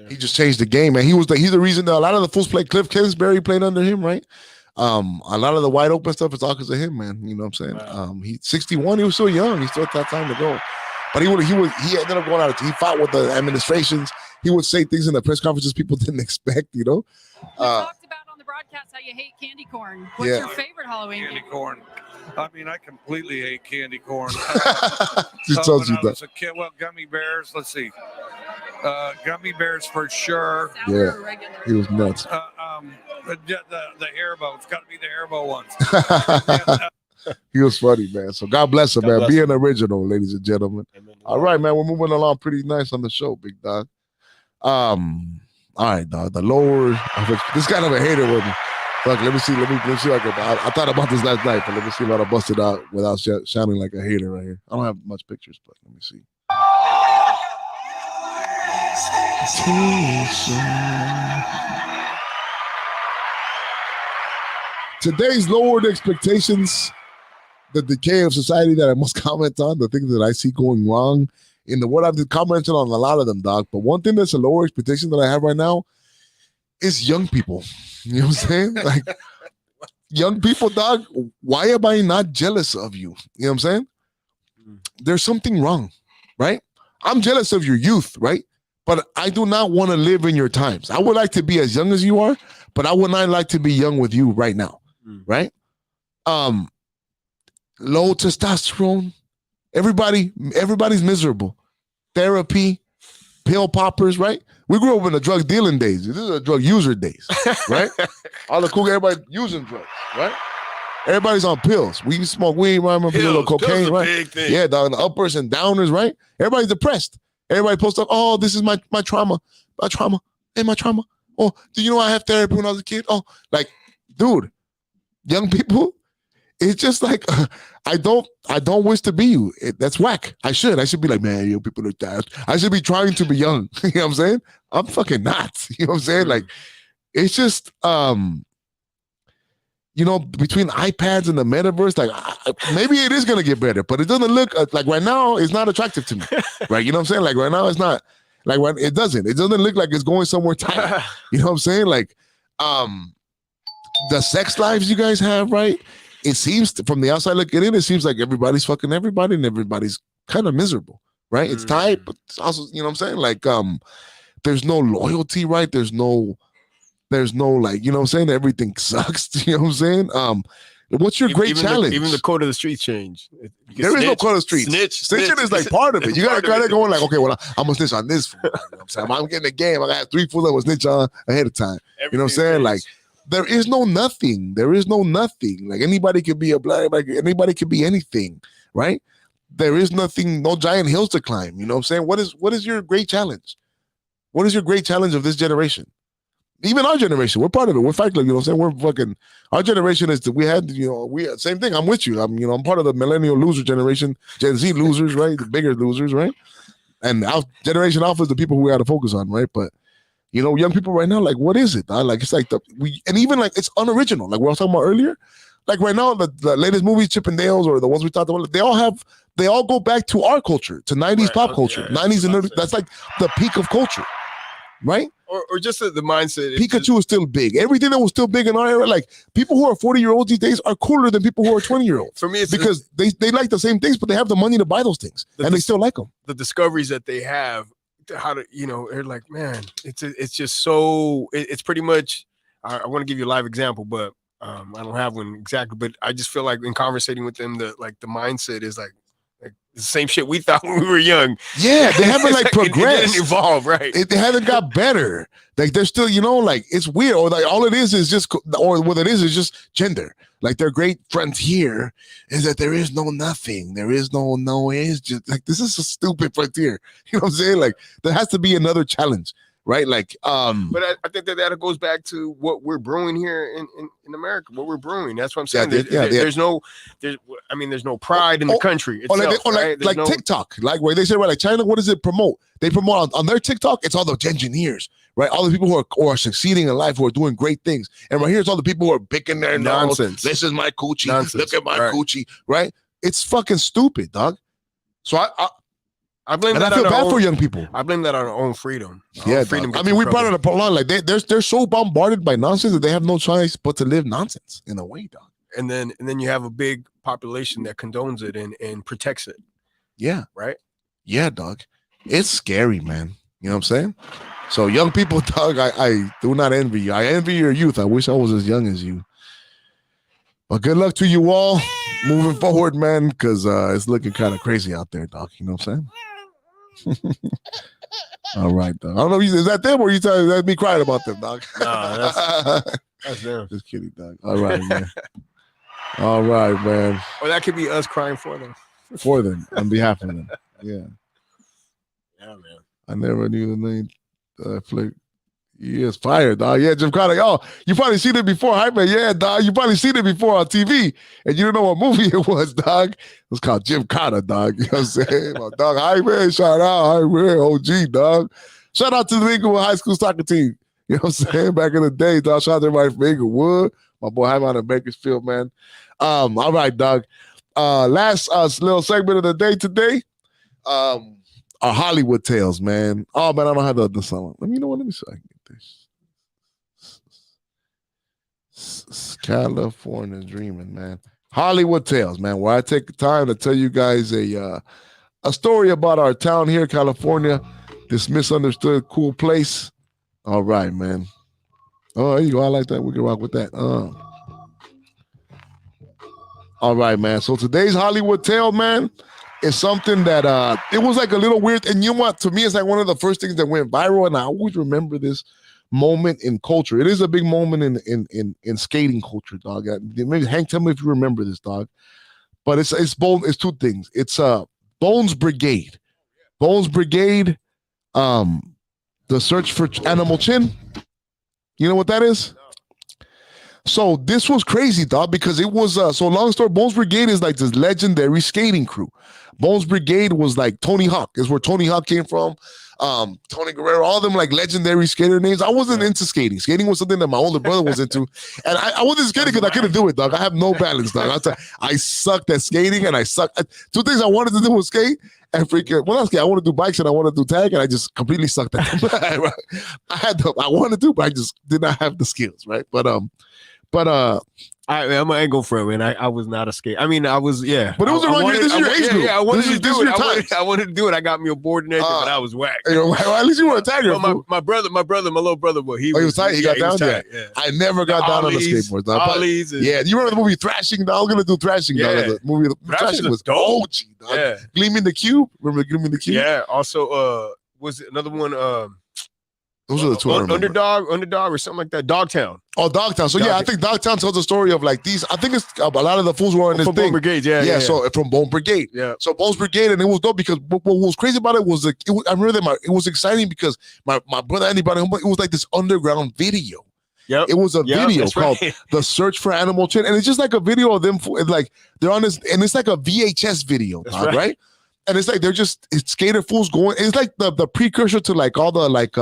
He just changed the game, man. He's the reason that a lot of the fools played. Cliff Kingsbury played under him, right? A lot of the wide open stuff is all because of him, man. You know what I'm saying? Wow. He's 61. He was so young. He still had time to go. But he ended up going out. He fought with the administrations. He would say things in the press conferences people didn't expect, you know.
You talked about on the broadcast how you hate candy corn. What's your favorite Halloween
candy corn? I mean, I completely hate candy corn.
She tells you that.
A kid, well, gummy bears. Let's see. Gummy bears for sure.
Yeah, he was nuts.
The Haribo. It's got to be the Haribo ones.
He was funny, man. So God bless him, man. Be an original, ladies and gentlemen. Amen. All right, man. We're moving along pretty nice on the show, big dog. All right, dog. The lower. This kind of a hater with me. Fuck, let me see. Let me see. I thought about this last night, but let me see if I can bust it out without sounding like a hater right here. I don't have much pictures, but let me see. Today's lowered expectations. The decay of society that I must comment on, the things that I see going wrong in the world. I've commented on a lot of them, dog. But one thing that's a lower expectation that I have right now is young people. You know what I'm saying? Like, young people, dog, why am I not jealous of you? You know what I'm saying? There's something wrong, right? I'm jealous of your youth, right? But I do not want to live in your times. I would like to be as young as you are, but I would not like to be young with you right now, right? Low testosterone. Everybody's miserable. Therapy, pill poppers, right? We grew up in the drug dealing days. This is a drug user days, right? All the cool, everybody using drugs, right? Everybody's on pills. We smoke weed, right? Remember a little cocaine, right?
Big thing.
Yeah, dog. The uppers and downers, right? Everybody's depressed. Everybody posts up, oh, this is my trauma. My trauma. Hey, my trauma. Oh, do you know I have therapy when I was a kid? Oh, like, dude, young people, it's just like I don't wish to be you. That's whack. I should be like, man, you people are bad. I should be trying to be young. You know what I'm saying? I'm fucking not. You know what I'm saying? Like, it's just you know, between iPads and the metaverse, like maybe it is gonna get better, but it doesn't look like right now. It's not attractive to me, right? You know what I'm saying? Like right now, it's not like when it doesn't look like it's going somewhere tight. You know what I'm saying? Like, the sex lives you guys have, right? It seems from the outside looking in, it seems like everybody's fucking everybody and everybody's kind of miserable, right? It's tight, but it's also, you know what I'm saying? Like, there's no loyalty, right? There's no like, you know what I'm saying? Everything sucks. You know what I'm saying? What's your great challenge?
Even the code of the street change.
There is no code of the street. Snitching is like part of it. You gotta kind of going like, okay, well, I'm gonna snitch on this fool. You know what I'm saying? I'm getting a game. I got 3 fools I was snitch on ahead of time. You know what I'm saying? Like, there is no nothing. There is no nothing. Like, anybody could be a black, like anybody could be anything, right? There is nothing, no giant hills to climb. You know what I'm saying? What is your great challenge? What is your great challenge of this generation? Even our generation, we're part of it. We're Fight Club, you know what I'm saying? We're fucking, our generation is, same thing. I'm with you. I'm part of the millennial loser generation, Gen Z losers, right? The bigger losers, right? And our generation alpha is the people who we got to focus on, right? But, you know, young people right now, like, what is it? Like, it's like and even like, it's unoriginal. Like we were talking about earlier. Like right now, the latest movies, Chip and Dale's, or the ones we talked about, they all go back to our culture, to 90s pop culture. 90s and early, that's like the peak of culture, right?
Or just the mindset.
Pikachu is still big. Everything that was still big in our era, like people who are 40-year-olds these days are cooler than people who are 20-year-olds.
For me, it's
because they like the same things, but they have the money to buy those things, and they still like them.
The discoveries that they have, how to, you know, they're like, man, it's just so, it's pretty much, I want to give you a live example, but I don't have one exactly, but I just feel like in conversating with them, the mindset is like the same shit we thought when we were young.
Yeah, they haven't like progressed.
It didn't evolve, right?
They haven't got better. Like they're still, you know, like it's weird. Or like all it is just, or what it is just gender. Like their great frontier is that there is no nothing. There is no, it's just like, this is a stupid frontier. You know what I'm saying? Like there has to be another challenge, right? Like,
but I think that goes back to what we're brewing here in America. What we're brewing. That's what I'm saying. There's no pride in the country itself.
Like TikTok, like where they say, right, like China, what does it promote? They promote on their TikTok, it's all the engineers, right? All the people who are succeeding in life, who are doing great things. And right here, it's all the people who are picking their nonsense. This is my coochie. Nonsense. Look at my coochie, right? It's fucking stupid, dog. So I blame that. I feel bad for young people.
I blame that on our own freedom.
Freedom. I mean, we brought it up a lot. Like they're so bombarded by nonsense that they have no choice but to live nonsense in a way, dog.
And then you have a big population that condones it and protects it.
Yeah.
Right.
Yeah, dog. It's scary, man. You know what I'm saying? So young people, dog, I do not envy you. I envy your youth. I wish I was as young as you. But good luck to you all moving forward, man, because it's looking kind of crazy out there, dog. You know what I'm saying? All right, dog. I don't know. Is that them or you telling me crying about them, dog?
No, that's them.
Just kidding, dog. All right, man. All right, man.
Or that could be us crying for them.
For them, on behalf of them. Yeah.
Yeah, man.
I never knew the name. Flick. He is fired, dog. Yeah, Jim Carter. Oh, you probably seen it before, hype man. Yeah, dog. You probably seen it before on TV, and you don't know what movie it was, dog. It was called Jim Carter, dog. You know what I'm saying? My dog, hype man. Shout out, hype man. OG, dog. Shout out to the Inglewood High School soccer team. You know what I'm saying? Back in the day, dog. Shout out to everybody from Inglewood. My boy Hype out in Bakersfield, man. All right, dog. Last little segment of the day today. Our Hollywood tales, man. Oh man, I don't have the other song. Let me see if I can get this. California dreaming, man. Hollywood tales, man. Where I take the time to tell you guys a story about our town here, California. This misunderstood cool place. All right, man. Oh, there you go. I like that. We can rock with that. All right, man. So today's Hollywood tale, man, is something that it was like a little weird. And you know what? To me, it's like one of the first things that went viral. And I always remember this moment in culture. It is a big moment in skating culture, dog. Maybe Hank, tell me if you remember this, dog. But it's two things. It's Bones Brigade. Bones Brigade, the search for Animal Chin. You know what that is? So this was crazy, dog, because it was so long story. Bones Brigade is like this legendary skating crew. Bones Brigade was like Tony Hawk, is where Tony Hawk came from. Tony Guerrero, all them like legendary skater names. I wasn't into skating. Skating was something that my older brother was into, and I wasn't skating because I couldn't do it, dog. I have no balance, dog. I sucked at skating, and I sucked. Two things I wanted to do was skate and freaking. Well, I want to do bikes and I want to do tag, and I just completely sucked at them. I wanted to, but I just did not have the skills, right? But
I'm an angle friend, man. I was not a skate. I mean, I was, yeah.
But it was around this is your age group.
Yeah, I wanted to do it. I wanted to do it. I got me a board and everything, but I was whack.
Well, at least you were a tagger.
Well, my little brother, well, he
was tight. He got down
there.
Yeah. I never got down on the skateboard. Yeah, you remember the movie Thrashing? I was gonna do Thrashing.
Yeah.
The movie Thrashing was OG. Dog.
Yeah.
Gleaming the Cube. Remember Gleaming the Cube?
Yeah. Also, was it another one?
Those are the two.
Underdog, or something like that. Dogtown.
Oh, Dogtown. So yeah, I think Dogtown tells the story of like these. I think it's a lot of the fools were in this
from
thing.
Bone Brigade, yeah.
So from Bone Brigade.
Yeah.
So Bones Brigade, and it was dope because what was crazy about it was like I remember that it was exciting because my brother anybody it was like this underground video.
Yep.
It was a video called The Search for Animal Chin, and it's just like a video of them like they're on this, and it's like a VHS video, dog, right? And it's like it's skater fools going. It's like the precursor to like all the like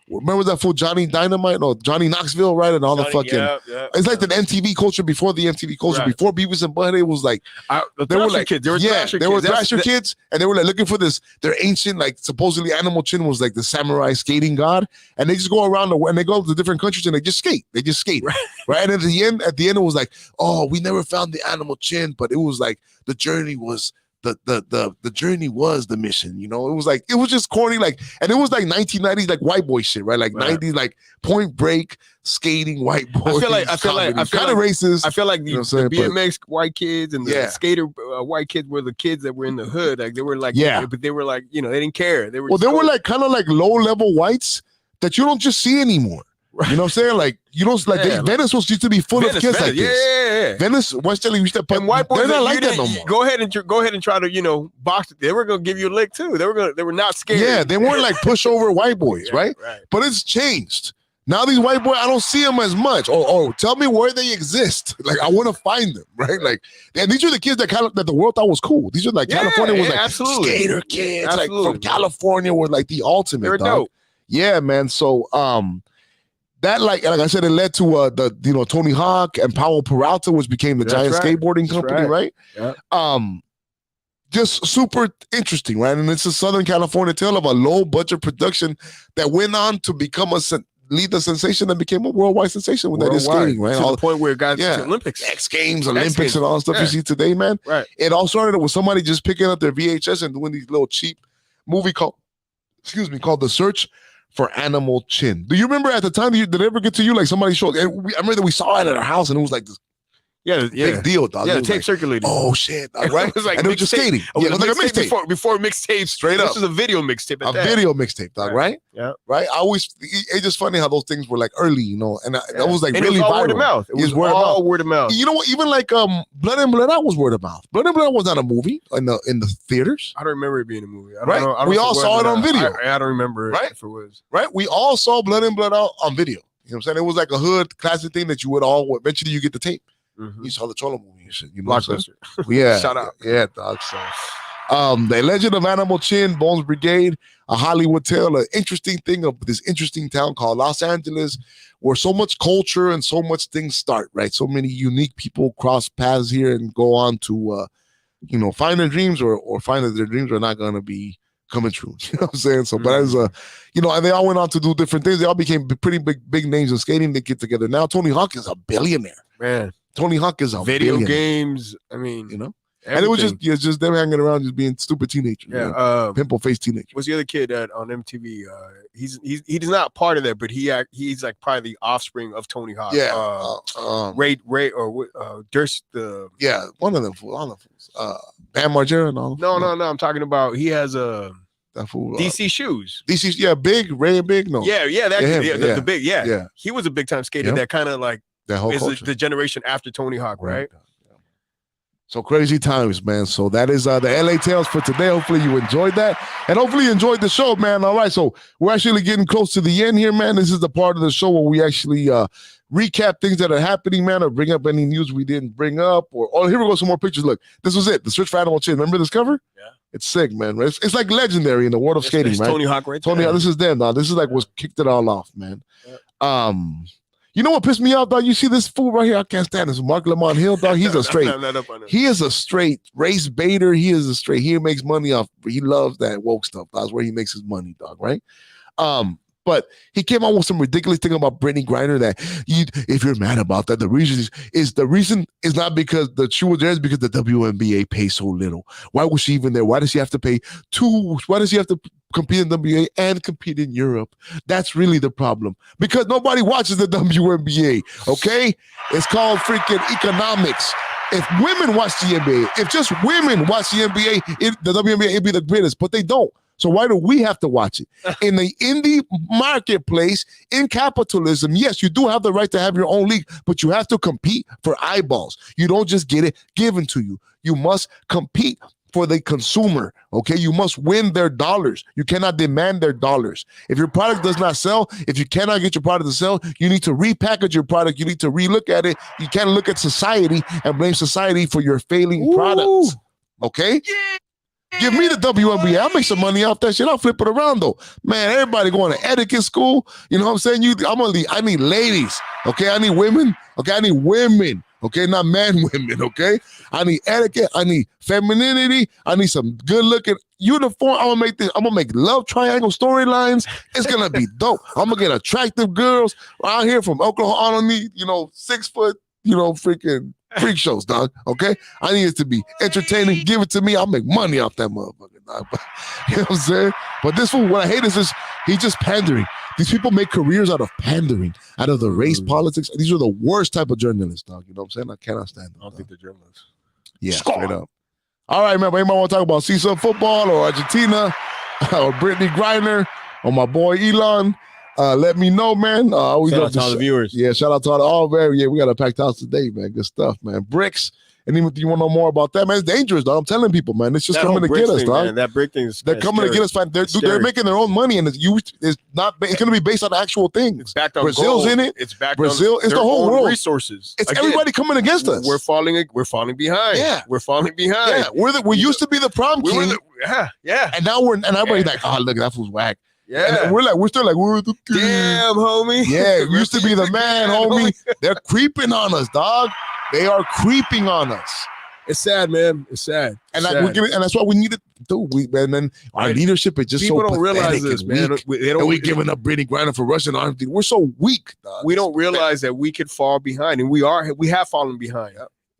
remember that fool Johnny Dynamite or Johnny Knoxville, right? And all the fucking it's like the MTV culture before the MTV culture, before Beavis and Butthead. It was like they were like
kids. They were
Thrasher kids, and they were like looking for this. Their ancient, like supposedly Animal Chin was like the samurai skating god, and they just go around and they go to different countries and they just skate. Right? And at the end, it was like, oh, we never found the Animal Chin, but it was like the journey was. The journey was the mission, you know. It was just corny, like, and it was like 1990s like white boy shit, right? Like 90s like Point Break skating white boy.
I feel like
kind of racist.
I feel like the BMX white kids and the skater white kids were the kids that were in the hood. Like they were like, but they were like, you know, they didn't care. They were
like kind of like low level whites that you don't just see anymore. Right. You know what I'm saying? Like, you know, like Venice used to be full of kids like this. Yeah. Venice, West Philly used to put,
and white boys,
they're not like that no more.
Go ahead and try to, you know, box it. They were gonna give you a lick too. They were not scared.
Yeah, they weren't like pushover white boys, right? But it's changed. Now these white boys, I don't see them as much. Oh, tell me where they exist. Like I want to find them, right? Like, and these are the kids that the world thought was cool. These are like California was like skater kids, like from California were like the ultimate.
They were dope.
Yeah, man. So that like I said, it led to Tony Hawk and Powell Peralta, which became the giant skateboarding company, right? Yeah. Just super interesting, right? And it's a Southern California tale of a low budget production that went on to become lead the sensation and became a worldwide sensation with that skating, right?
To the point where it got to Olympics,
X Games, Olympics, and all the stuff you see today, man.
Right.
It all started with somebody just picking up their VHS and doing these little cheap movie called The Search for Animal Chin. Do you remember at the time, did it ever get to you? Like somebody showed, I remember that we saw it at our house and it was like this big deal, dog.
Yeah, the tape circulated.
Oh shit, right?
It was like
and it was just skating.
It was like a mixtape before mixtape.
Straight up.
This was a video mixtape.
Video mixtape, dog, right?
Yeah.
Right? It's just funny how those things were like early, you know, and that was like
and
really
it was all
viral.
Word of mouth. It was all word of mouth.
You know what? Even like Blood In Blood Out was word of mouth. Blood In Blood Out was not a movie in the theaters.
I don't remember it being a movie. I
don't know. We all saw it on video.
I don't remember
if
it was.
Right? We all saw Blood In Blood Out on video. You know what I'm saying? It was like a hood classic thing that you would all eventually you get the tape.
Mm-hmm.
You saw the Cholo movie and shit. You know
Blockbuster.
Yeah.
Shout out.
Yeah, dog. So The Legend of Animal Chin, Bones Brigade, a Hollywood tale, an interesting thing of this interesting town called Los Angeles, where so much culture and so much things start, right? So many unique people cross paths here and go on to find their dreams or find that their dreams are not gonna be coming true. You know what I'm saying? So, but as and they all went on to do different things. They all became pretty big names in skating. They get together now. Tony Hawk is a billionaire,
man.
Tony Hawk is a
video
billionaire.
games. I mean,
everything.
And
it was just them hanging around, just being stupid teenagers.
Yeah,
pimple face teenagers.
What's the other kid that on MTV? He's not part of that, but he's like probably the offspring of Tony Hawk.
Yeah,
Ray or Durst the
one of them fools, all of them. Bam Margera and all.
No. I'm talking about he has a
That fool.
DC Shoes.
DC, yeah, big, red, big. No.
Yeah, the big,
yeah.
He was a big time skater. That kind of like
that whole
is the generation after Tony Hawk, right?
So crazy times, man. So that is the LA Tales for today. Hopefully you enjoyed that. And hopefully you enjoyed the show, man. All right. So we're actually getting close to the end here, man. This is the part of the show where we actually recap things that are happening, man, or bring up any news we didn't bring up. Or here we go, some more pictures. Look, this was it. The Search for Animal Chin. Remember this cover? Yeah. It's sick, man. It's like legendary in the world of skating, man.
Tony Hawk right there.
Tony Hawk, this is them, dog. This is like what kicked it all off, man. Yeah. You know what pissed me off, dog? You see this fool right here? I can't stand this. Mark Lamont Hill, dog. He's a straight. He is a straight race baiter. He makes money off. He loves that woke stuff. That's where he makes his money, dog. Right? But he came out with some ridiculous thing about Brittany Griner that if you're mad about that, the reason is not because the shoe was there, it's because the WNBA pays so little. Why was she even there? Why does she have to pay why does she have to compete in WNBA and compete in Europe? That's really the problem. Because nobody watches the WNBA, okay? It's called freaking economics. If women watch the NBA, if just women watch the NBA, the WNBA, it'd be the greatest, but they don't. So why do we have to watch it? In the indie marketplace, in capitalism, yes, you do have the right to have your own league, but you have to compete for eyeballs. You don't just get it given to you. You must compete for the consumer, okay? You must win their dollars. You cannot demand their dollars. If your product does not sell, if you cannot get your product to sell, you need to repackage your product. You need to relook at it. You can't look at society and blame society for your failing products, okay? Yeah. Give me the WNBA. I'll make some money off that shit. I'll flip it around though. Man, everybody going to etiquette school. You know what I'm saying? I need ladies. Okay, I need women. Okay, I need women. Okay, not women. Okay, I need etiquette. I need femininity. I need some good looking uniform. I'm gonna make love triangle storylines. It's gonna be dope. I'm gonna get attractive girls out here from Oklahoma. I don't need 6 foot. Freaking freak shows, dog. Okay, I need it to be entertaining. Give it to me. I'll make money off that motherfucker, dog. You know what I'm saying? But this fool, what I hate is he's just pandering. These people make careers out of pandering, out of the race politics. These are the worst type of journalists, dog. You know what I'm saying? I cannot stand them.
I don't think they're journalists.
Yeah, straight up. All right, man. Anybody want to talk about CSUN football or Argentina or Brittany Griner or my boy Elon? Let me know, man.
Shout out to all the viewers.
Yeah, shout out to all we got a packed house today, man. Good stuff, man. BRICS. And even if you want to know more about that, man, it's dangerous, dog. I'm telling people, man. It's just coming to get us, dog.
Man, that BRIC thing is
they're coming to get us. They're making their own money, and it's going to be based on actual things.
It's backed on
Brazil's
gold.
in it.
It's backed
Brazil.
on
it's the whole world.
Resources.
It's everybody coming against us.
We're falling behind.
Yeah,
we're falling behind.
Yeah, we used to be the prom king.
Yeah.
And now everybody's like, oh, look, that fool's whack.
Yeah,
and we're still like, we're the king.
Damn, homie.
Yeah, we used to be the man, homie. They're creeping on us, dog. They are creeping on us.
It's sad, man. It's sad.
And that's what we need to do. And then our leadership is just
people don't realize this, man.
We giving up Brittany Griner for Russian arms. We're so weak, dog.
We don't realize that we could fall behind, and we have fallen behind.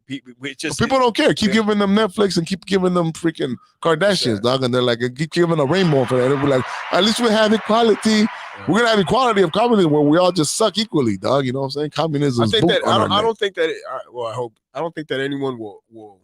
People don't care. Keep giving them Netflix and keep giving them freaking Kardashians, dog. And they're like, keep giving a rainbow for that. And we're like, at least we have equality. Yeah. We're gonna have equality of communism where we all just suck equally, dog. You know what I'm saying? Communism.
I don't think that anyone will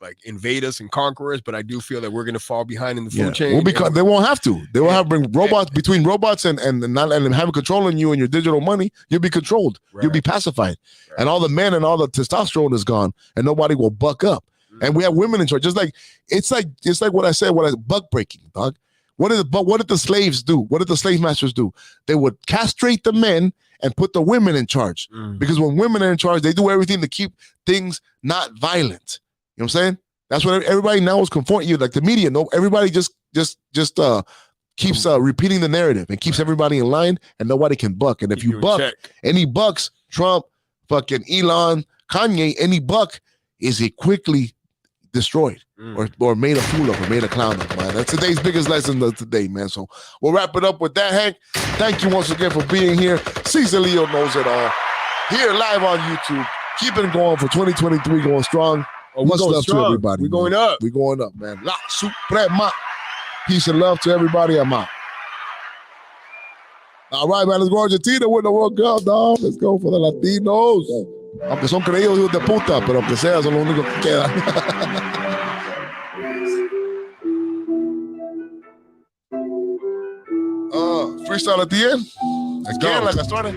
like invade us and conquer us, but I do feel that we're gonna fall behind in the food chain.
Well, because they won't have to. They will have to bring robots between robots and having control on you and your digital money. You'll be controlled. Right. You'll be pacified, and all the men and all the testosterone is gone, and nobody will buck up. And we have women in charge. Just like it's like what I said. Buck breaking, dog. What did the slaves do? What did the slave masters do? They would castrate the men and put the women in charge. Because when women are in charge, they do everything to keep things not violent. You know what I'm saying? That's what everybody now is conforming. You like the media. No, everybody just keeps repeating the narrative and keeps everybody in line, and nobody can buck. And if you buck, any bucks, Trump, fucking Elon, Kanye, any buck is quickly destroyed or made a fool of or made a clown of, man. That's today's biggest lesson of today, man. So we'll wrap it up with that, Hank. Thank you once again for being here. Czaleo Knows It All. Here live on YouTube. Keep it going for 2023, going strong. Much love to everybody.
We're going up.
We're going up, man. La Suprema. Peace and love to everybody. I'm out. All right, man. Let's go Argentina with the World Cup, dog. Let's go for the Latinos. Aunque son creídos hijos de puta, pero aunque sea, son los únicos que quedan. Freestyle at the end. Again, like I started.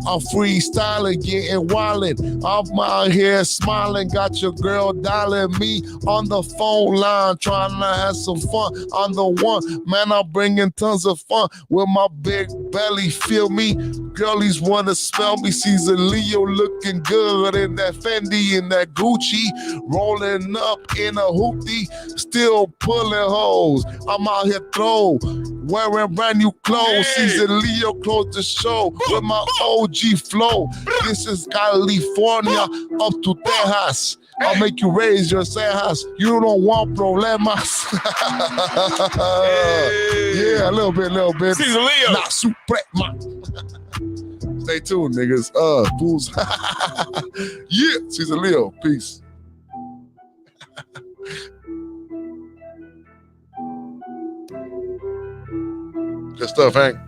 I'm freestyling, getting wildin'. I'm out here smiling, got your girl dialing me on the phone line, trying to have some fun. I'm the one, man, I'm bringing tons of fun with my big belly, feel me? Girlies wanna smell me, Caesar Leo looking good in that Fendi and that Gucci, rolling up in a hoopty, still pulling hoes. I'm out here throw, wearing brand new clothes, Caesar Leo close the show with my OG flow. This is California up to Texas. I'll make you raise your cejas. You don't want problemas. Yeah, a little bit.
Caesar Leo.
Not suprema. Stay tuned, niggas. Fools. Yeah, Caesar Leo. Peace. Good stuff, Hank.